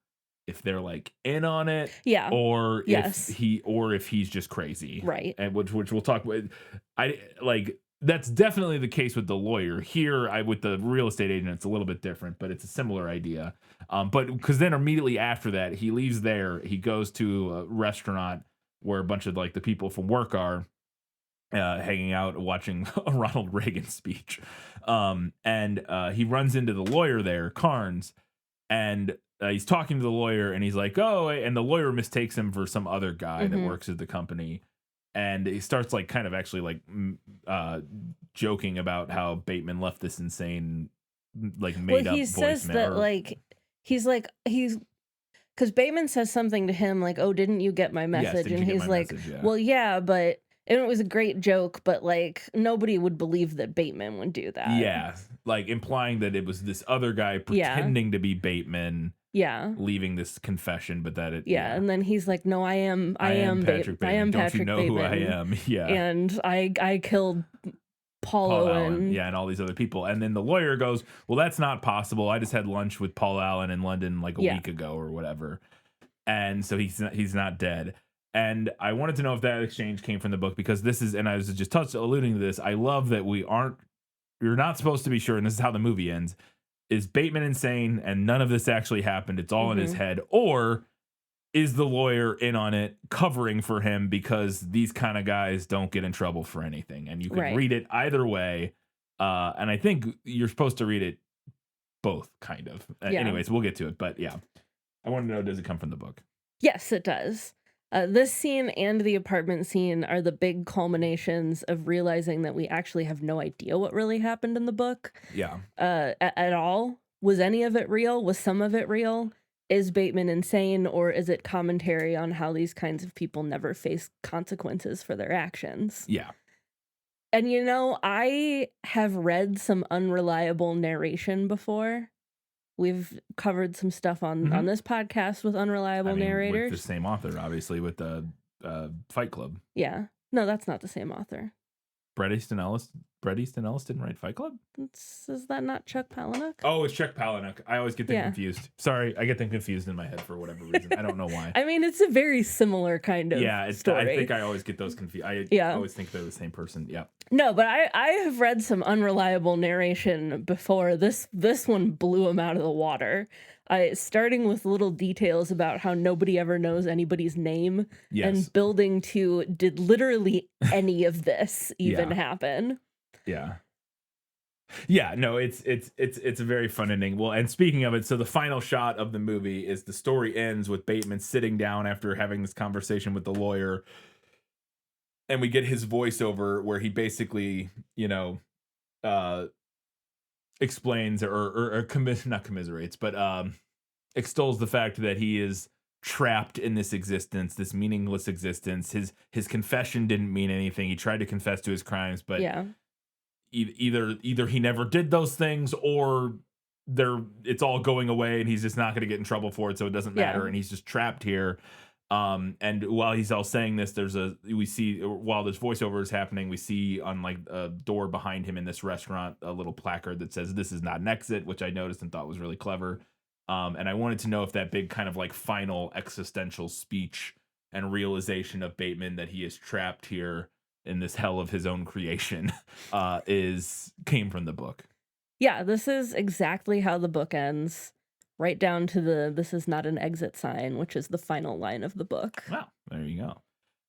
if they're like in on it, or if he's just crazy, right? And which we'll talk with. I like that's definitely the case with the lawyer here. With the real estate agent, it's a little bit different, but it's a similar idea. But because then immediately after that, he leaves there, he goes to a restaurant where a bunch of like the people from work are hanging out watching a Ronald Reagan speech. And he runs into the lawyer there, Carnes, and he's talking to the lawyer, and he's like, oh, and the lawyer mistakes him for some other guy that works at the company. And he starts like kind of actually like joking about how Bateman left this insane, like made up voicemail. He says that because Bateman says something to him like, oh, didn't you get my message? Yes, and he's like, message? Well, yeah, but it was a great joke, but like nobody would believe that Bateman would do that. Yeah, like implying that it was this other guy pretending to be Bateman. Yeah, leaving this confession, but that it. Yeah, and then he's like, "No, I am Patrick Bateman. I am Patrick Bateman. Don't you know who I am?" Yeah, and I killed Paul Owen. Yeah, and all these other people. And then the lawyer goes, well, that's not possible. I just had lunch with Paul Allen in London like a week ago or whatever. And so he's not dead. And I wanted to know if that exchange came from the book, because this is, and I was just alluding to this, I love that you're not supposed to be sure, and this is how the movie ends. Is Bateman insane and none of this actually happened? It's all in his head. Or is the lawyer in on it, covering for him, because these kind of guys don't get in trouble for anything? And you can read it either way. And I think you're supposed to read it both, kind of. Anyways, we'll get to it. But yeah, I want to know, does it come from the book? Yes, it does. This scene and the apartment scene are the big culminations of realizing that we actually have no idea what really happened in the book. Yeah. At all. Was any of it real? Was some of it real? Is Bateman insane, or is it commentary on how these kinds of people never face consequences for their actions? Yeah. And I have read some unreliable narration before. We've covered some stuff on this podcast with unreliable narrators. With the same author, obviously, with the Fight Club. Yeah. No, that's not the same author. Bret Easton Ellis didn't write Fight Club? Is that not Chuck Palahniuk? Oh, it's Chuck Palahniuk. I always get them confused. Sorry, I get them confused in my head for whatever reason. I don't know why. I mean, it's a very similar kind of story. I think I always get those confused. I always think they're the same person. Yeah. No, but I have read some unreliable narration before. This one blew him out of the water. Starting with little details about how nobody ever knows anybody's name, and building to, did literally any of this even happen? Yeah. Yeah, no, it's a very fun ending. Well, and speaking of it, so the final shot of the movie is the story ends with Bateman sitting down after having this conversation with the lawyer, and we get his voiceover where he basically, explains not commiserates, but extols the fact that he is trapped in this existence, this meaningless existence. His confession didn't mean anything. He tried to confess to his crimes, but Yeah. either he never did those things, or it's all going away and he's just not going to get in trouble for it, so it doesn't matter, Yeah. and he's just trapped here. And while he's all saying this, we see, while this voiceover is happening, we see on like a door behind him in this restaurant a little placard that says "This is not an exit," which I noticed and thought was really clever. And I wanted to know if that big kind of like final existential speech and realization of Bateman that he is trapped here in this hell of his own creation came from the book. Yeah, this is exactly how the book ends, right down to the "this is not an exit" sign, which is the final line of the book. Wow, there you go.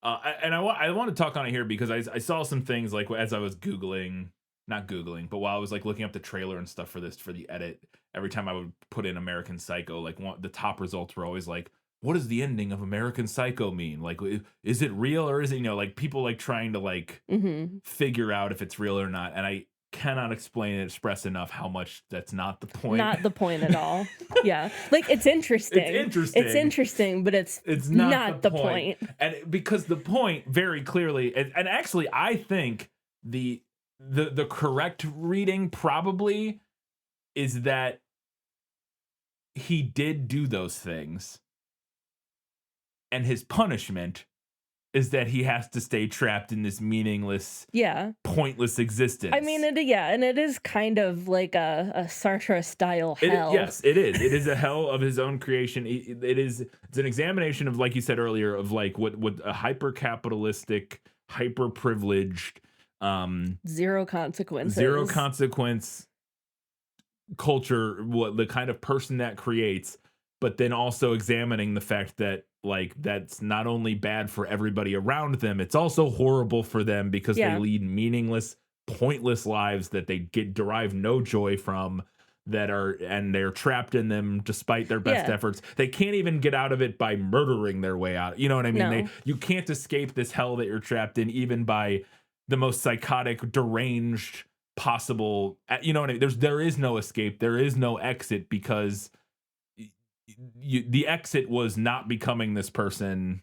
I want to talk on it here because I saw some things like as I was not Googling, but while I was like looking up the trailer and stuff for the edit, every time I would put in American Psycho, like the top results were always like, what does the ending of American Psycho mean? Like, is it real or is it, like people like trying to like figure out if it's real or not. And I cannot express enough how much that's not the point. Not the point at all. Yeah. Like, it's interesting. It's interesting, but it's not the point. And because the point very clearly, and actually I think the correct reading probably is that he did do those things, and his punishment is that he has to stay trapped in this meaningless, pointless existence. I mean, and it is kind of like a Sartre style hell. Yes, it is. It is a hell of his own creation. It's an examination of, like you said earlier, of like what a hyper capitalistic, hyper privileged, zero consequence culture, what the kind of person that creates, but then also examining the fact that like that's not only bad for everybody around them, it's also horrible for them because they lead meaningless, pointless lives that they derive no joy from, and they're trapped in them despite their best efforts. They can't even get out of it by murdering their way out. You know what I mean? No. You can't escape this hell that you're trapped in, even by the most psychotic, deranged possible. You know what I mean? There is no escape. There is no exit, because the exit was not becoming this person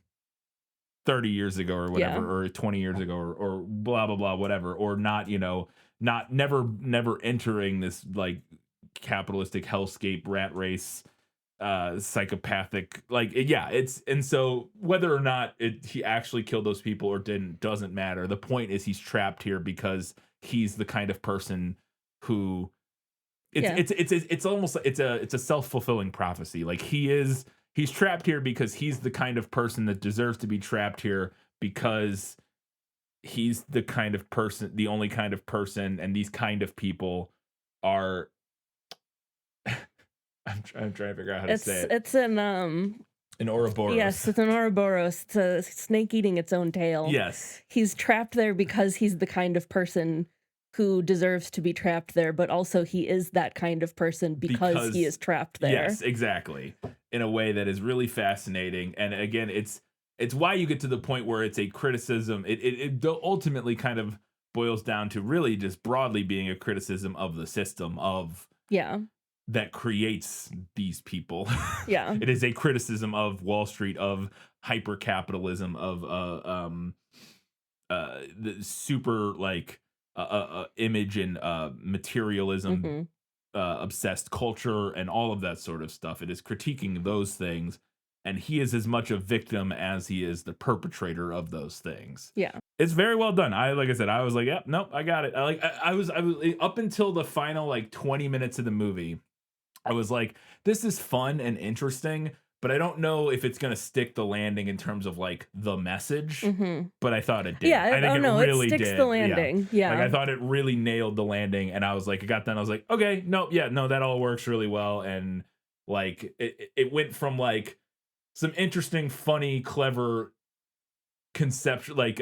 30 years ago or whatever, or 20 years ago, or blah, blah, blah, whatever, or not, never entering this like capitalistic hellscape rat race, psychopathic, and so whether or not he actually killed those people or didn't doesn't matter. The point is he's trapped here because he's the kind of person who it's almost like it's a self-fulfilling prophecy. Like he's trapped here because he's the kind of person that deserves to be trapped here, because he's the only kind of person, and these kind of people are I'm trying to figure out how to say it. It's an Ouroboros. Yes, it's an Ouroboros. It's a snake eating its own tail. Yes. He's trapped there because he's the kind of person who deserves to be trapped there, but also he is that kind of person because he is trapped there. Yes, exactly. In a way that is really fascinating. And again, it's why you get to the point where it's a criticism. It ultimately kind of boils down to really just broadly being a criticism of the system that creates these people. Yeah. It is a criticism of Wall Street, of hyper-capitalism, of the super like image and materialism obsessed culture and all of that sort of stuff. It is critiquing those things, and he is as much a victim as he is the perpetrator of those things. Yeah. It's very well done. Like I said, I was like, yep, nope, I got it. I was up until the final like 20 minutes of the movie, I was like, this is fun and interesting, but I don't know if it's going to stick the landing in terms of like the message, but I thought it did. Yeah, I think it really sticks did. The landing. Yeah. Like I thought it really nailed the landing, and I was like, I got done. I was like, okay, no, that all works really well. And like, it went from like some interesting, funny, clever conceptual, like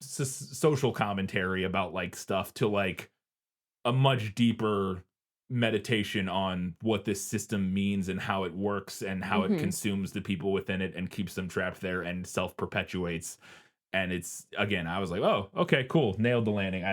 social commentary about like stuff, to like a much deeper meditation on what this system means and how it works and how it consumes the people within it and keeps them trapped there and self-perpetuates. And it's, again, I was like, oh, okay, cool, nailed the landing.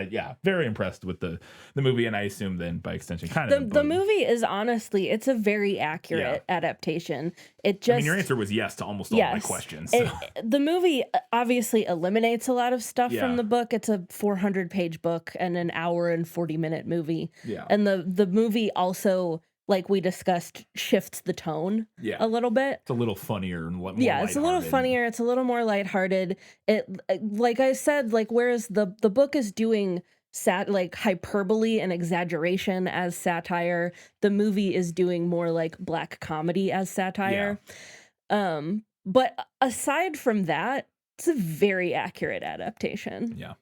Very impressed with the movie, and I assume then by extension kind of The movie is honestly, it's a very accurate adaptation. It just, I mean, your answer was yes to almost all my questions. So. The movie obviously eliminates a lot of stuff from the book. It's a 400-page book and an hour and 40-minute movie. Yeah. And the movie also, like we discussed, shifts the tone a little bit. It's a little funnier and more it's a little funnier. It's a little more lighthearted. It, like I said, like whereas the book is doing like hyperbole and exaggeration as satire, the movie is doing more like black comedy as satire. But aside from that, it's a very accurate adaptation. Yeah.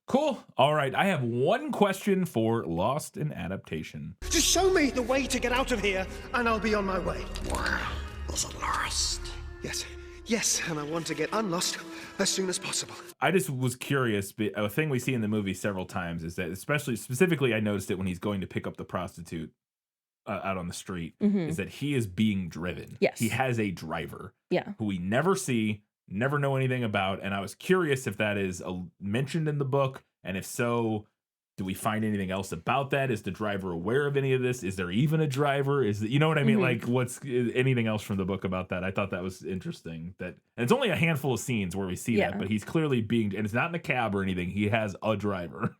Cool. All right. I have one question for Lost in Adaptation. Just show me the way to get out of here, and I'll be on my way. Where is it lost? Yes, and I want to get unlost as soon as possible. I just was curious. A thing we see in the movie several times is that, specifically, I noticed it when he's going to pick up the prostitute out on the street, is that he is being driven. Yes. He has a driver. Yeah. Who we never see, never know anything about. And I was curious if that is mentioned in the book. And if so, do we find anything else about that? Is the driver aware of any of this? Is there even a driver? You know what I mean? Like, what's anything else from the book about that? I thought that was interesting. And it's only a handful of scenes where we see that, but he's clearly and it's not in a cab or anything. He has a driver.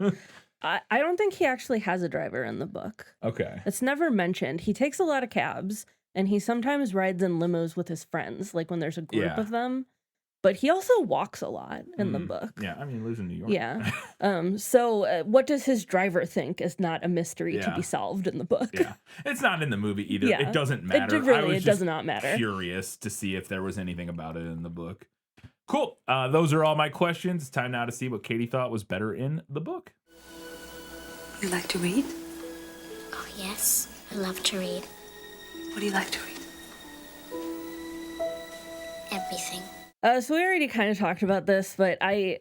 I don't think he actually has a driver in the book. Okay. It's never mentioned. He takes a lot of cabs, and he sometimes rides in limos with his friends, like when there's a group of them. But he also walks a lot in the book. Yeah, I mean, he lives in New York. Yeah. So what does his driver think is not a mystery to be solved in the book. Yeah. It's not in the movie either. Yeah. It doesn't matter. It does not matter. Curious to see if there was anything about it in the book. Cool. Those are all my questions. It's time now to see what Katie thought was better in the book. You like to read? Oh, yes. I love to read. What do you like to read? Everything. So we already kind of talked about this, but I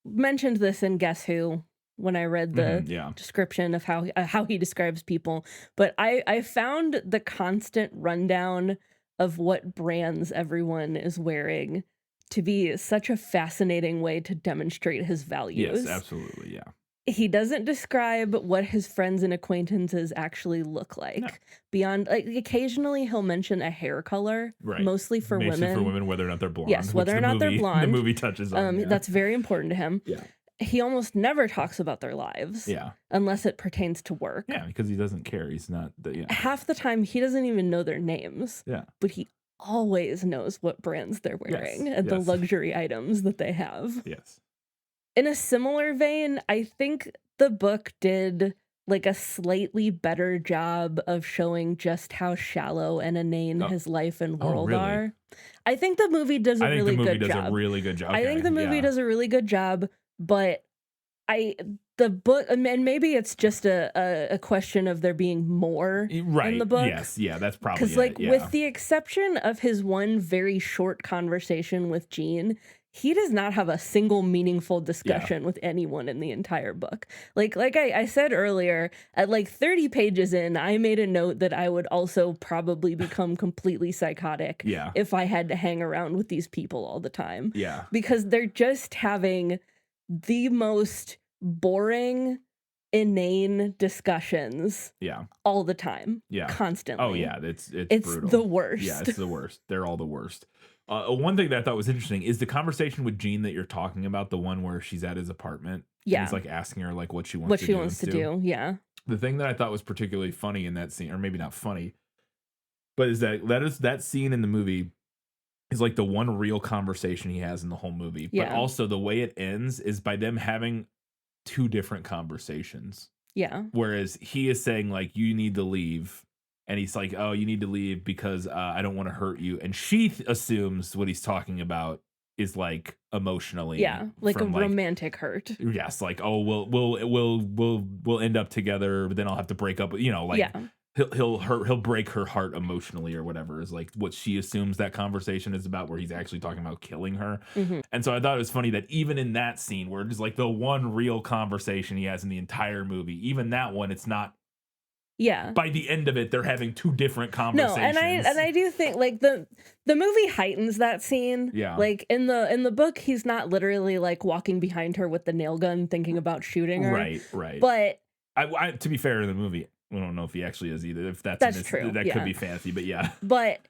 mentioned this in Guess Who when I read the description of how he describes people. But I found the constant rundown of what brands everyone is wearing to be such a fascinating way to demonstrate his values. Yes, absolutely, yeah. He doesn't describe what his friends and acquaintances actually look like. No. Beyond, like, occasionally he'll mention a hair color, mostly for women. Mostly for women, whether or not they're blonde. Yes, whether or not they're blonde. The movie touches on. That's very important to him. Yeah. He almost never talks about their lives. Yeah. Unless it pertains to work. Yeah, because he doesn't care. He's not. Half the time, he doesn't even know their names. Yeah. But he always knows what brands they're wearing and the luxury items that they have. Yes. In a similar vein, I think the book did like a slightly better job of showing just how shallow and inane his life and world are. I think the movie does a really good job. A really good job. I think the movie does a really good job, but the book, and maybe it's just a question of there being more in the book. Yes, yeah, that's probably because, like, with the exception of his one very short conversation with Jean, he does not have a single meaningful discussion with anyone in the entire book. Like I said earlier, at like 30 pages in, I made a note that I would also probably become completely psychotic if I had to hang around with these people all the time. Yeah. Because they're just having the most boring, inane discussions all the time. Yeah. Constantly. Oh, yeah. It's brutal. The worst. Yeah, it's the worst. They're all the worst. One thing that I thought was interesting is the conversation with Jean that you're talking about, the one where she's at his apartment. Yeah. And he's like asking her like what she wants to do. Yeah. The thing that I thought was particularly funny in that scene, or maybe not funny, but is that scene in the movie is like the one real conversation he has in the whole movie. Yeah. But also the way it ends is by them having two different conversations. Yeah. Whereas he is saying like, you need to leave. And he's like, oh, you need to leave because I don't want to hurt you. And she assumes what he's talking about is like emotionally. Yeah, like a romantic hurt. Yes, like, oh, we'll end up together, but then I'll have to break up. You know, like he'll break her heart emotionally or whatever is like what she assumes that conversation is about, where he's actually talking about killing her. Mm-hmm. And so I thought it was funny that even in that scene where it's like the one real conversation he has in the entire movie, even that one, it's not Yeah. by the end of it, they're having two different No, conversations. and I do think like the movie heightens that scene. Yeah. Like in the book, he's not literally like walking behind her with the nail gun thinking about shooting her. Right. But I to be fair in the movie, we don't know if he actually is either. If That's true, that yeah. could be fancy, but yeah. But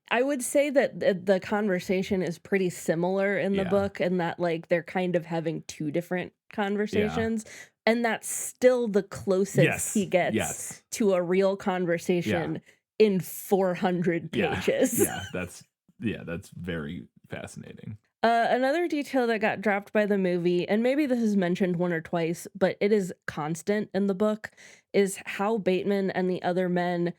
I would say that the conversation is pretty similar in the Yeah. book, and that like they're kind of having two different conversations, and that's still the closest he gets to a real conversation in 400 pages. That's very fascinating. Another detail that got dropped by the movie, and maybe this is mentioned one or twice, but it is constant in the book, is how Bateman and the other men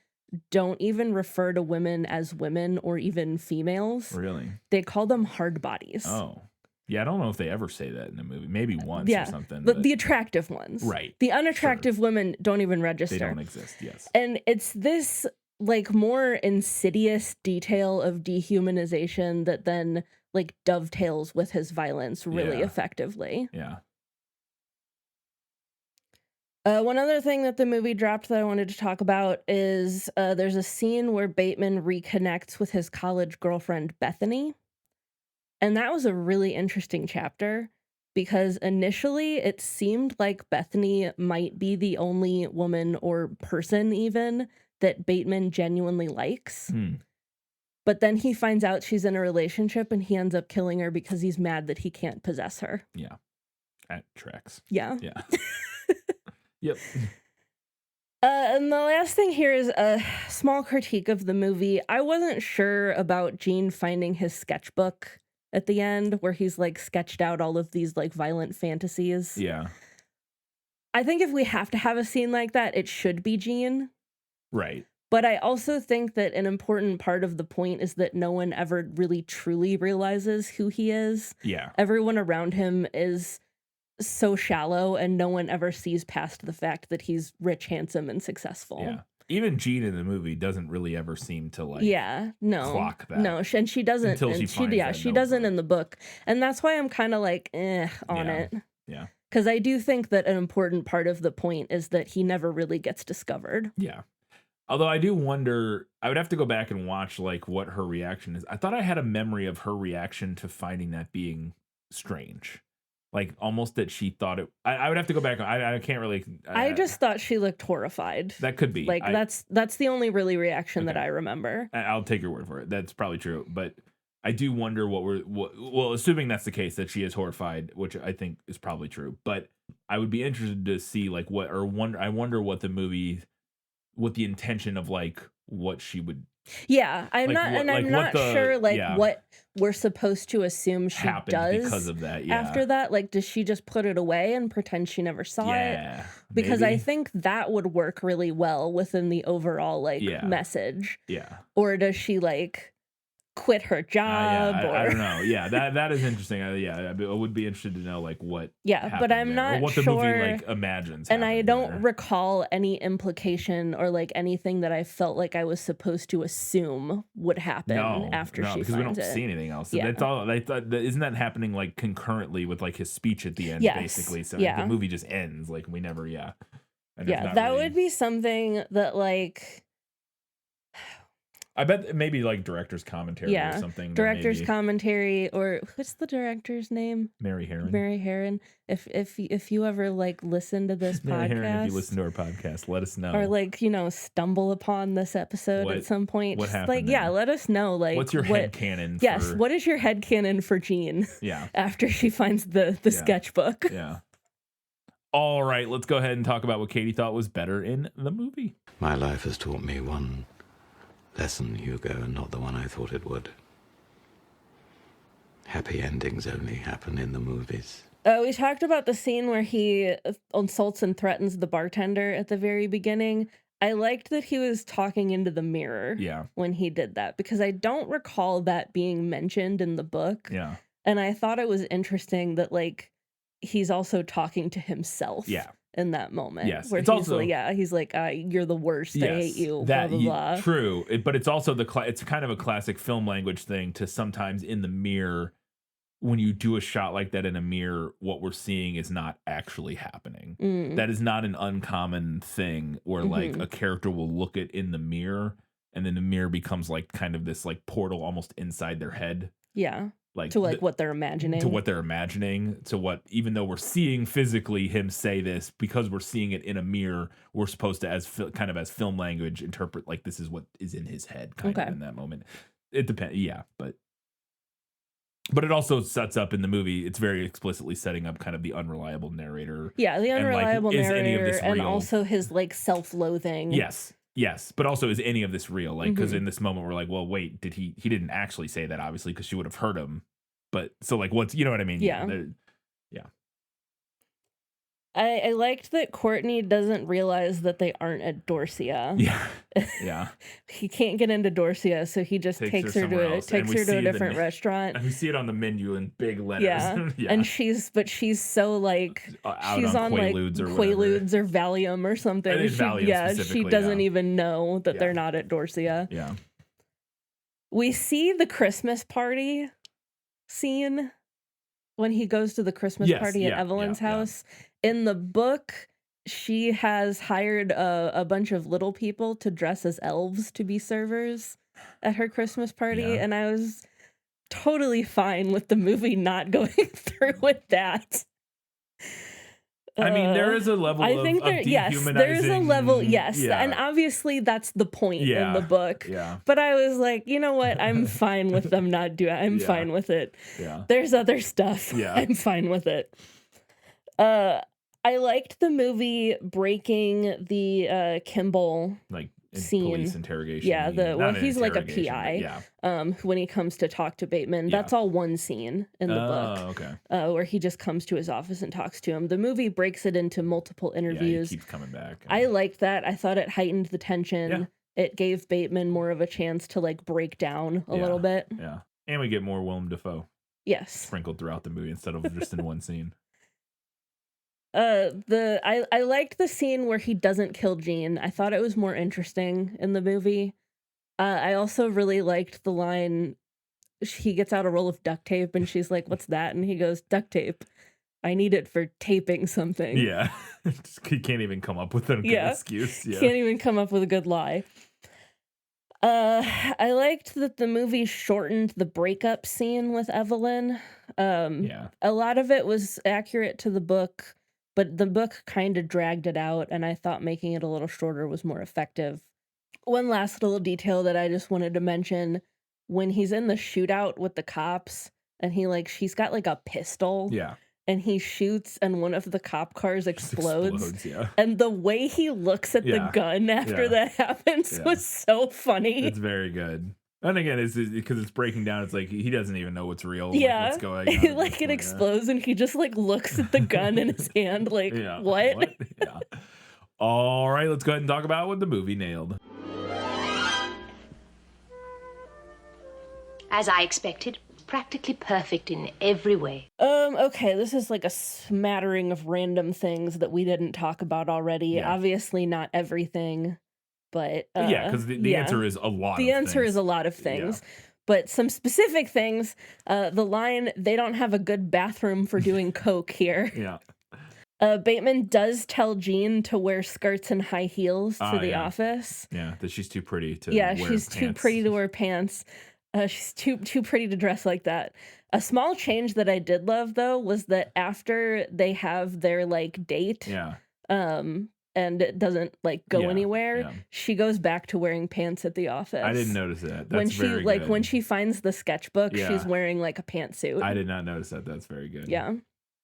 don't even refer to women as women or even females. Really? They call them hard bodies. Oh. Yeah, I don't know if they ever say that in the movie. Maybe once or something. But the attractive ones. Right. The unattractive women don't even register. They don't exist, yes. And it's this like more insidious detail of dehumanization that then like dovetails with his violence really effectively. Yeah. One other thing that the movie dropped that I wanted to talk about is there's a scene where Bateman reconnects with his college girlfriend, Bethany. And that was a really interesting chapter because initially it seemed like Bethany might be the only woman or person even that Bateman genuinely likes. But then he finds out she's in a relationship and he ends up killing her because he's mad that he can't possess her. Yeah. That tracks. Yeah. Yeah. Yep. And the last thing here is a small critique of the movie. I wasn't sure about Gene finding his sketchbook at the end where he's like sketched out all of these like violent fantasies. Yeah. I think if we have to have a scene like that, it should be Gene. Right. But I also think that an important part of the point is that no one ever really truly realizes who he is. Yeah. Everyone around him is so shallow and no one ever sees past the fact that he's rich, handsome, and successful. Yeah. Even Jean in the movie doesn't really ever seem to like clock that. No, and she doesn't. Until she finds that she doesn't notebook. in the book. And that's why I'm kind of like on it. Yeah. Because I do think that an important part of the point is that he never really gets discovered. Yeah. Although I do wonder, I would have to go back and watch like what her reaction is. I thought I had a memory of her reaction to finding that being strange. Like almost that she thought it. I would have to go back. I can't really. I just thought she looked horrified. That could be. Like that's the only really reaction that I remember. I'll take your word for it. That's probably true. But I do wonder well, assuming that's the case, that she is horrified, which I think is probably true. But I would be interested to see like I wonder what the movie, what the intention of like what she would. Yeah, I'm like, not, what, and like, I'm what not the- sure like yeah. what we're supposed to assume she happened does because of that. Yeah. after that. Like, does she just put it away and pretend she never saw it? Because maybe. I think that would work really well within the overall like message. Yeah. Or does she like quit her job? I or don't know. Yeah, that is interesting. I would be interested to know like what. Yeah, but happened I'm there, or not what the sure. movie like imagines. And I happened don't there. recall any implication or like anything that I felt like I was supposed to assume would happen after she because finds we don't it. see anything else. Yeah. That's all. I thought isn't that happening like concurrently with like his speech at the end, Yes. basically. So Yeah. the movie just ends like we never. And there's Yeah, not that really- would be something that like. I bet maybe like director's commentary or something. that Director's maybe- commentary, or what's the director's name? Mary Herron. Mary Herron. If you ever like listen to this Mary podcast, Herron, if you listen to our podcast, let us know. or like stumble upon this episode at some point, what just happened like there? let us know. Like, What's your what, headcanon? Yes, for, what is your headcanon for Jean? Yeah. After she finds the sketchbook. Yeah. All right, let's go ahead and talk about what Katie thought was better in the movie. My life has taught me one lesson, Hugo, and not the one I thought it would. Happy endings only happen in the movies. We talked about the scene where he insults and threatens the bartender at the very beginning. I liked that he was talking into the mirror when he did that, because I don't recall that being mentioned in the book. Yeah. And I thought it was interesting that like he's also talking to himself in that moment. Yes. Where It's he's also- like, he's like, you're the worst. I hate you. Blah, blah, blah. True. But it's also it's kind of a classic film language thing to sometimes in the mirror when you do a shot like that in a mirror, what we're seeing is not actually happening. That is not an uncommon thing where like a character will look at in the mirror and then the mirror becomes like kind of this like portal almost inside their head. Yeah. Like To like what they're imagining. To what they're imagining. To what, even though we're seeing physically him say this, because we're seeing it in a mirror, we're supposed to, as kind of as film language, interpret like this is what is in his head kind of in that moment. It depends. Yeah. But it also sets up in the movie, it's very explicitly setting up kind of the unreliable narrator. Yeah, the unreliable is narrator any of this and real? also his like self-loathing. Yes. But also, is any of this real? Like, because in this moment, we're like, well, wait, did he didn't actually say that, obviously, because she would have heard him. But so like, what's, you know what I mean? Yeah. Yeah. I liked that Courtney doesn't realize that they aren't at Dorsia. Yeah. He can't get into Dorsia, so he just takes her to a different restaurant. And we see it on the menu in big letters. Yeah. And she's so like she's on like Quaaludes or Valium or something. I think Valium she doesn't even know that they're not at Dorsia. Yeah. We see the Christmas party scene when he goes to the Christmas party at Evelyn's house. In the book, she has hired a bunch of little people to dress as elves to be servers at her Christmas party, and I was totally fine with the movie not going through with that. I mean, there is a level of dehumanizing. Yes, there's a level, and obviously that's the point in the book. Yeah. But I was like, you know what? I'm fine with them not doing it. I'm fine with it. Yeah. There's other stuff. Yeah. I'm fine with it. I liked the movie breaking the Kimball scene. Police interrogation. Yeah, he's like a PI. When he comes to talk to Bateman, that's all one scene in the book. Okay. Where he just comes to his office and talks to him. The movie breaks it into multiple interviews. He keeps coming back. I liked that. I thought it heightened the tension. Yeah. It gave Bateman more of a chance to like break down a little bit. Yeah, and we get more Willem Dafoe. Yes, sprinkled throughout the movie instead of just in one scene. I liked the scene where he doesn't kill Jean. I thought it was more interesting in the movie. I also really liked the line, he gets out a roll of duct tape and she's like, "What's that?" And he goes, "Duct tape. I need it for taping something." Yeah. He can't even come up with a good excuse. Yeah. Can't even come up with a good lie. I liked that the movie shortened the breakup scene with Evelyn. A lot of it was accurate to the book, but the book kind of dragged it out, and I thought making it a little shorter was more effective. One last little detail that I just wanted to mention, when he's in the shootout with the cops, and she's got like a pistol. Yeah. And he shoots, and one of the cop cars explodes. And the way he looks at the gun after that happens was so funny. It's very good. And again, it's because it's breaking down. It's like he doesn't even know what's real. Yeah, what's going on. Like it explodes, and he just like looks at the gun in his hand, like what? Yeah. All right, let's go ahead and talk about what the movie nailed. As I expected, practically perfect in every way. Okay, this is like a smattering of random things that we didn't talk about already. Yeah. Obviously not everything, but because the answer is a lot. The answer is a lot of things. Yeah. But some specific things, the line, "They don't have a good bathroom for doing coke here." Yeah. Bateman does tell Jean to wear skirts and high heels to the office. Yeah, that she's too pretty to wear pants. She's too pretty to wear pants. She's too pretty to dress like that. A small change that I did love, though, was that after they have their like date, and it doesn't like go anywhere, she goes back to wearing pants at the office. I didn't notice that. That's very good. When she finds the sketchbook, she's wearing like a pantsuit. I did not notice that. That's very good. Yeah.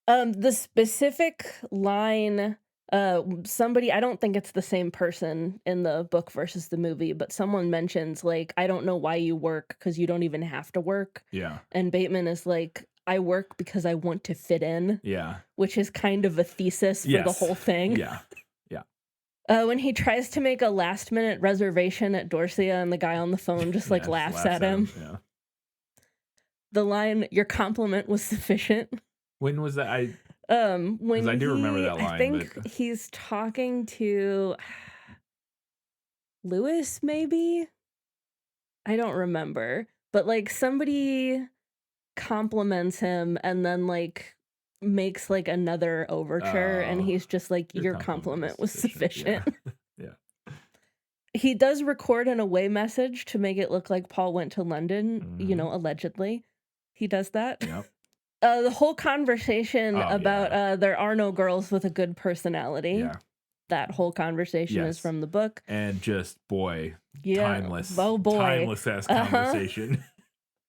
The specific line, somebody, I don't think it's the same person in the book versus the movie, but someone mentions like, "I don't know why you work because you don't even have to work." Yeah. And Bateman is like, "I work because I want to fit in." Yeah. Which is kind of a thesis for the whole thing. Yeah. When he tries to make a last minute reservation at Dorsia and the guy on the phone just like laughs at him. Yeah. The line, "Your compliment was sufficient." When was that? When I do remember that line. I think he's talking to Lewis, maybe? I don't remember. But like somebody compliments him and then like makes like another overture, and Oh, he's just like, your your compliment was sufficient. Yeah. He does record an away message to make it look like Paul went to London, you know, allegedly. He does that. Yep. The whole conversation Oh, about there are no girls with a good personality. Yeah. That whole conversation is Yes. from the book. And just, boy, Yeah. timeless. Oh boy. Timeless ass conversation.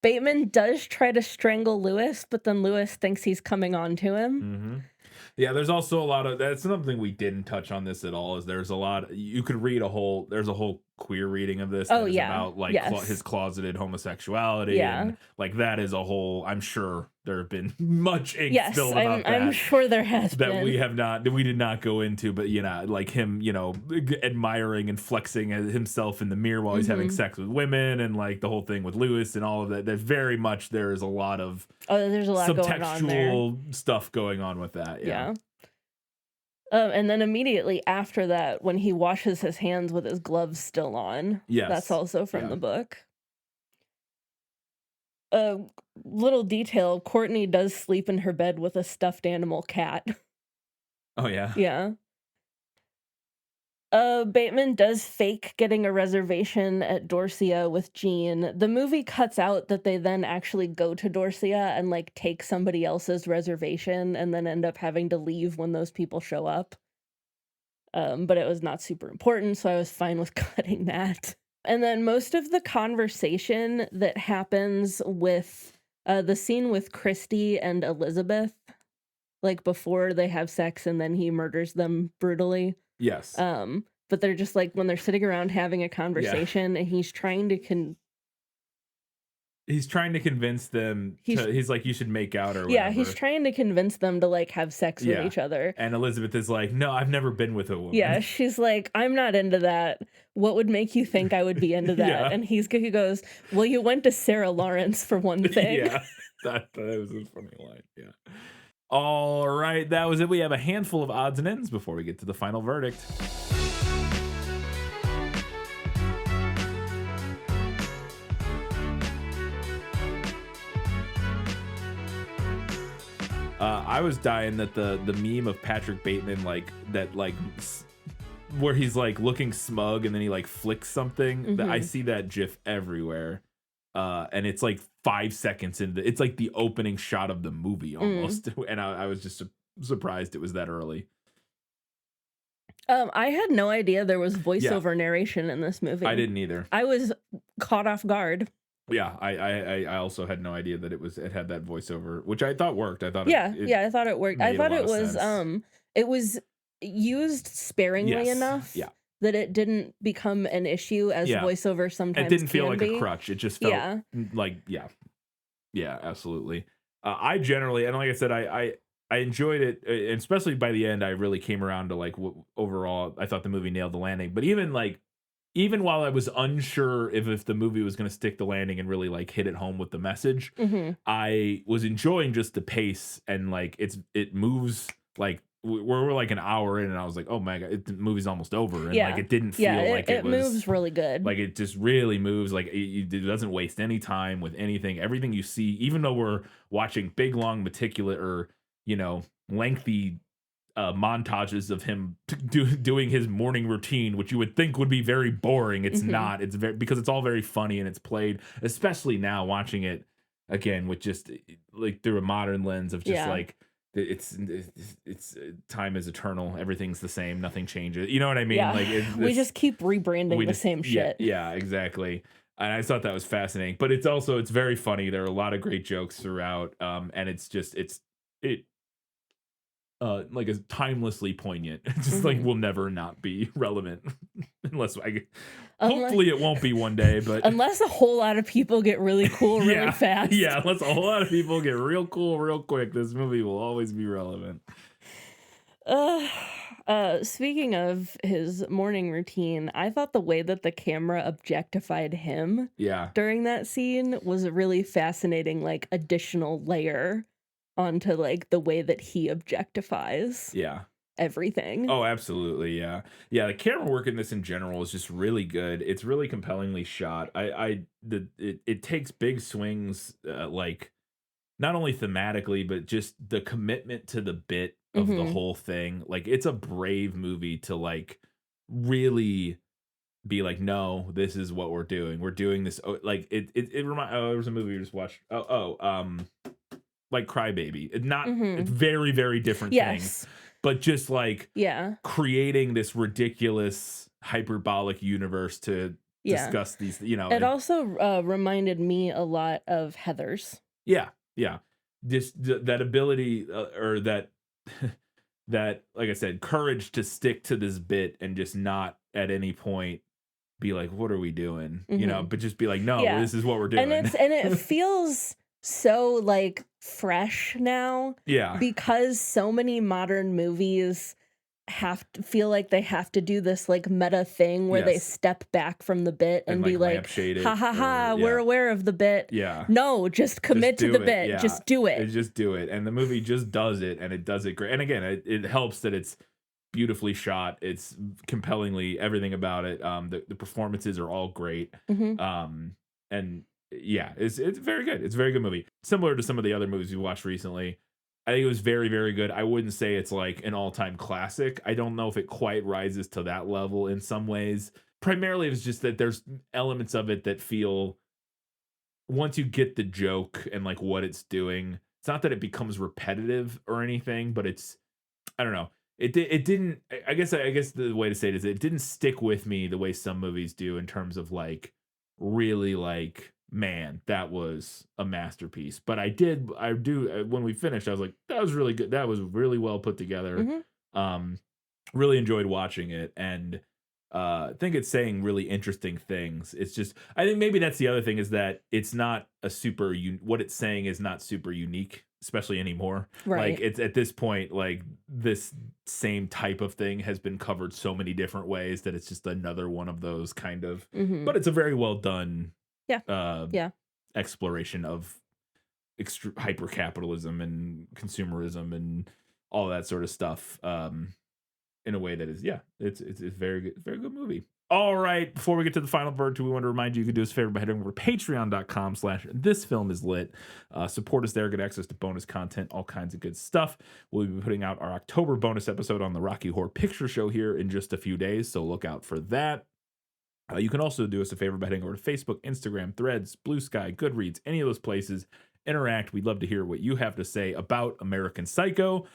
Bateman does try to strangle Lewis, but then Lewis thinks he's coming on to him. Yeah, there's also a lot of, that's something we didn't touch on this at all, is there's a lot, you could read there's a whole queer reading of this that is about like his closeted homosexuality. Yeah. And like that is a whole, I'm sure there have been much ink Yes, spilled about that. I'm sure there has that been. we did not go into, but you know, like him, you know, admiring and flexing himself in the mirror while he's having sex with women, and like the whole thing with Lewis and all of that. There's very much, there's a lot of there's a lot going on there. subtextual stuff going on with that. Yeah. And then immediately after that, when he washes his hands with his gloves still on, Yes. that's also from the book. Little detail, Courtney does sleep in her bed with a stuffed animal cat. Oh yeah. Yeah. Bateman does fake getting a reservation at Dorsia with Jean. The movie cuts out that they then actually go to Dorsia and like take somebody else's reservation and then end up having to leave when those people show up. But it was not super important, so I was fine with cutting that. And then most of the conversation that happens with the scene with Christy and Elizabeth, like before they have sex and then he murders them brutally. Yes. But they're just like, when they're sitting around having a conversation and he's trying to convince them he's like, you should make out or whatever. Yeah, he's trying to convince them to like have sex with each other. And Elizabeth is like, no, I've never been with a woman. Yeah, she's like, I'm not into that. What would make you think I would be into that? Yeah. And he goes, well, you went to Sarah Lawrence for one thing. Yeah, that was a funny line. Yeah. All right, that was it. We have a handful of odds and ends before we get to the final verdict. I was dying that the meme of Patrick Bateman, like that, like where he's like looking smug and then he like flicks something. I see that GIF everywhere, and it's like 5 seconds into it's like the opening shot of the movie almost, and I was just surprised it was that early. I had no idea there was voiceover narration in this movie. I didn't either. I was caught off guard. Yeah, I also had no idea that it had that voiceover, which I thought worked. I thought I thought it worked. I thought it was used sparingly enough that it didn't become an issue as voiceover sometimes. It didn't feel like a crutch. It just felt like absolutely. I generally, and like I said, I enjoyed it, and especially by the end, I really came around to like overall. I thought the movie nailed the landing, but even while I was unsure if the movie was going to stick the landing and really like hit it home with the message, I was enjoying just the pace, and like it moves like we're like an hour in, and I was like, oh my god, the movie's almost over, and like it didn't feel like it was, moves really good. Like it just really moves. Like it doesn't waste any time with anything. Everything you see, even though we're watching big, long, meticulous, or lengthy montages of him doing his morning routine, which you would think would be very boring. It's not. It's because it's all very funny, and it's played, especially now watching it again with just like through a modern lens of just like it's time is eternal. Everything's the same. Nothing changes. You know what I mean? Yeah. Like we just keep rebranding the same shit. Yeah, exactly. And I thought that was fascinating, but it's very funny. There are a lot of great jokes throughout, and it's like a timelessly poignant. It's just like will never not be relevant unless hopefully it won't be one day, but unless a whole lot of people get really cool really fast. Yeah, unless a whole lot of people get real cool real quick, this movie will always be relevant. Speaking of his morning routine, I thought the way that the camera objectified him during that scene was a really fascinating, like, additional layer onto like the way that he objectifies everything. Oh, absolutely. Yeah. The camera work in this in general is just really good. It's really compellingly shot. It takes big swings, like not only thematically, but just the commitment to the bit of the whole thing. Like, it's a brave movie to like really be like, no, this is what we're doing. We're doing this. Like it remind. Oh, there was a movie we just watched. Like Crybaby. It's very, very different things, Yes. but just like Yeah. creating this ridiculous hyperbolic universe to Yeah. discuss these, It also reminded me a lot of Heathers. yeah, yeah. Just that ability or that that, like I said, courage to stick to this bit and just not at any point be like, what are we doing? But just be like, no, Yeah. this is what we're doing. And it feels so like fresh now Yeah. because so many modern movies have to feel like they have to do this like meta thing where they Yes. step back from the bit and be like, lampshade it ha ha ha, or- we're yeah. aware of the bit. Yeah. No, just commit to do the it, bit. yeah. Just do it. Just do it. And the movie just does it, and it does it great. And again, it helps that it's beautifully shot. It's compellingly everything about it. The performances are all great. And yeah, it's very good. It's a very good movie. Similar to some of the other movies we watched recently. I think it was very, very good. I wouldn't say it's like an all-time classic. I don't know if it quite rises to that level in some ways. Primarily, it's just that there's elements of it that feel, once you get the joke and like what it's doing, it's not that it becomes repetitive or anything, but it's, I don't know. It didn't. I guess the way to say it is it didn't stick with me the way some movies do in terms of like really like, man, that was a masterpiece. But I do when we finished, I was like, that was really good. That was really well put together. Really enjoyed watching it, and I think it's saying really interesting things. It's just, I think maybe that's the other thing, is that it's not a super what it's saying is not super unique, especially anymore. Right. Like, it's at this point, like this same type of thing has been covered so many different ways that it's just another one of those kind of, but it's a very well done Yeah. exploration of hyper capitalism and consumerism and all that sort of stuff. In a way that is, it's very good, very good movie. All right, before we get to the final verdict, we want to remind you can do us a favor by heading over to patreon.com/thisfilmislit. Support us there, get access to bonus content, all kinds of good stuff. We'll be putting out our October bonus episode on the Rocky Horror Picture Show here in just a few days, so look out for that. You can also do us a favor by heading over to Facebook, Instagram, Threads, Blue Sky, Goodreads, any of those places. Interact. We'd love to hear what you have to say about American Psycho.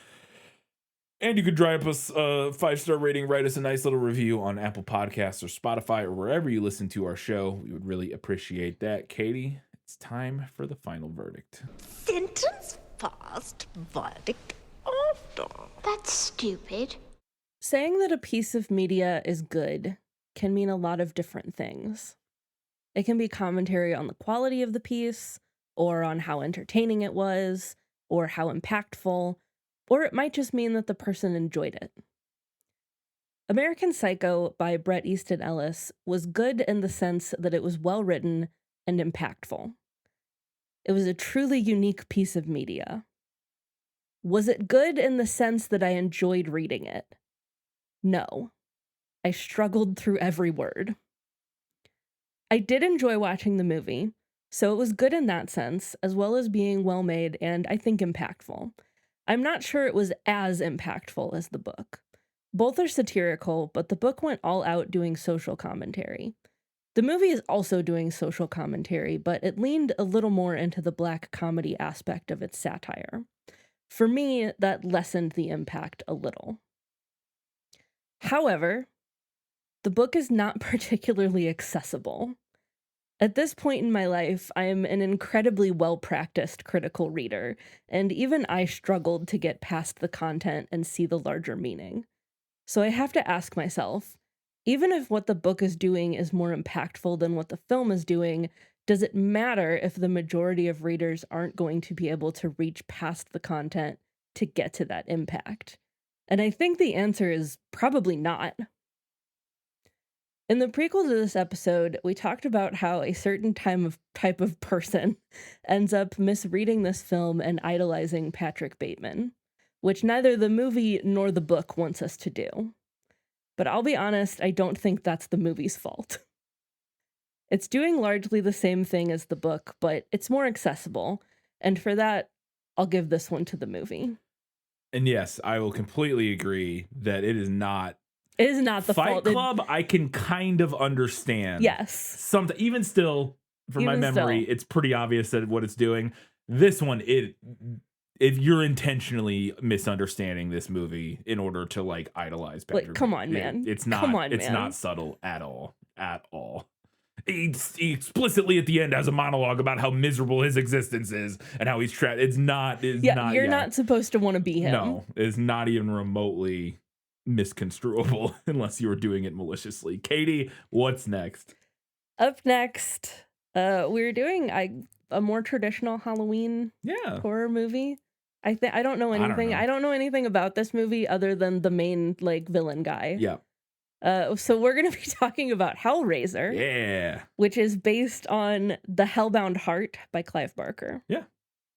And you could drop us a 5-star rating, write us a nice little review on Apple Podcasts or Spotify or wherever you listen to our show. We would really appreciate that. Katie, it's time for the final verdict. Sentence fast, verdict after. That's stupid. Saying that a piece of media is good can mean a lot of different things. It can be commentary on the quality of the piece, or on how entertaining it was, or how impactful, or it might just mean that the person enjoyed it. American Psycho by Bret Easton Ellis was good in the sense that it was well written and impactful. It was a truly unique piece of media. Was it good in the sense that I enjoyed reading it? No. I struggled through every word. I did enjoy watching the movie, so it was good in that sense, as well as being well made and I think impactful. I'm not sure it was as impactful as the book. Both are satirical, but the book went all out doing social commentary. The movie is also doing social commentary, but it leaned a little more into the black comedy aspect of its satire. For me, that lessened the impact a little. However, the book is not particularly accessible. At this point in my life, I am an incredibly well-practiced critical reader, and even I struggled to get past the content and see the larger meaning. So I have to ask myself, even if what the book is doing is more impactful than what the film is doing, does it matter if the majority of readers aren't going to be able to reach past the content to get to that impact? And I think the answer is probably not. In the prequel to this episode, we talked about how a certain type of person ends up misreading this film and idolizing Patrick Bateman, which neither the movie nor the book wants us to do. But I'll be honest, I don't think that's the movie's fault. It's doing largely the same thing as the book, but it's more accessible, And for that, I'll give this one to the movie. And yes, I will completely agree that it is not. It is not the Fight fault. Club, I can kind of understand. Yes. Something, even still, from my Even memory, still. it's pretty obvious that what it's doing. This one, if you're intentionally misunderstanding this movie in order to like idolize Patrick, Like, come on, man. It's not. Come on, it's man. not subtle at all. At all. He explicitly at the end has a monologue about how miserable his existence is and how he's trapped. It's not. You're not supposed to want to be him. No, it's not even remotely misconstruable unless you were doing it maliciously. Katie, what's next? Up next, we're doing a more traditional Halloween horror movie. I don't know anything. I don't know anything about this movie other than the main like villain guy. Yeah. So we're gonna be talking about Hellraiser. Yeah. Which is based on The Hellbound Heart by Clive Barker. Yeah.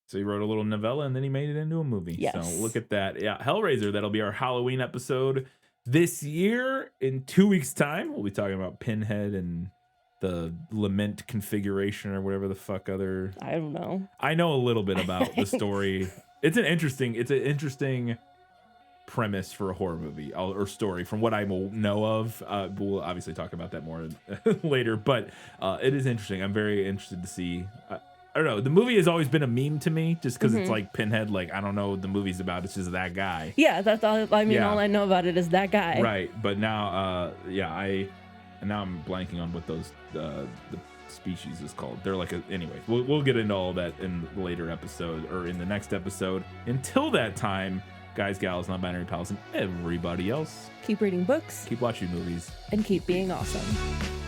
So he wrote a little novella and then he made it into a movie. Yes. So look at that. Yeah, Hellraiser. That'll be our Halloween episode this year. In 2 weeks' time, we'll be talking about Pinhead and the lament configuration or whatever the fuck other. I don't know. I know a little bit about the story. It's an interesting premise for a horror movie or story from what I know of. We'll obviously talk about that more later, but it is interesting. I'm very interested to see. I don't know. The movie has always been a meme to me just because it's like Pinhead. Like, I don't know what the movie's about. It's just that guy. Yeah, that's all. I mean, all I know about it is that guy. Right. But now, now I'm blanking on what those, the species is called. They're like anyway, we'll get into all that in the later episode or in the next episode. Until that time, guys, gals, non-binary pals, and everybody else, keep reading books, keep watching movies, and keep being awesome.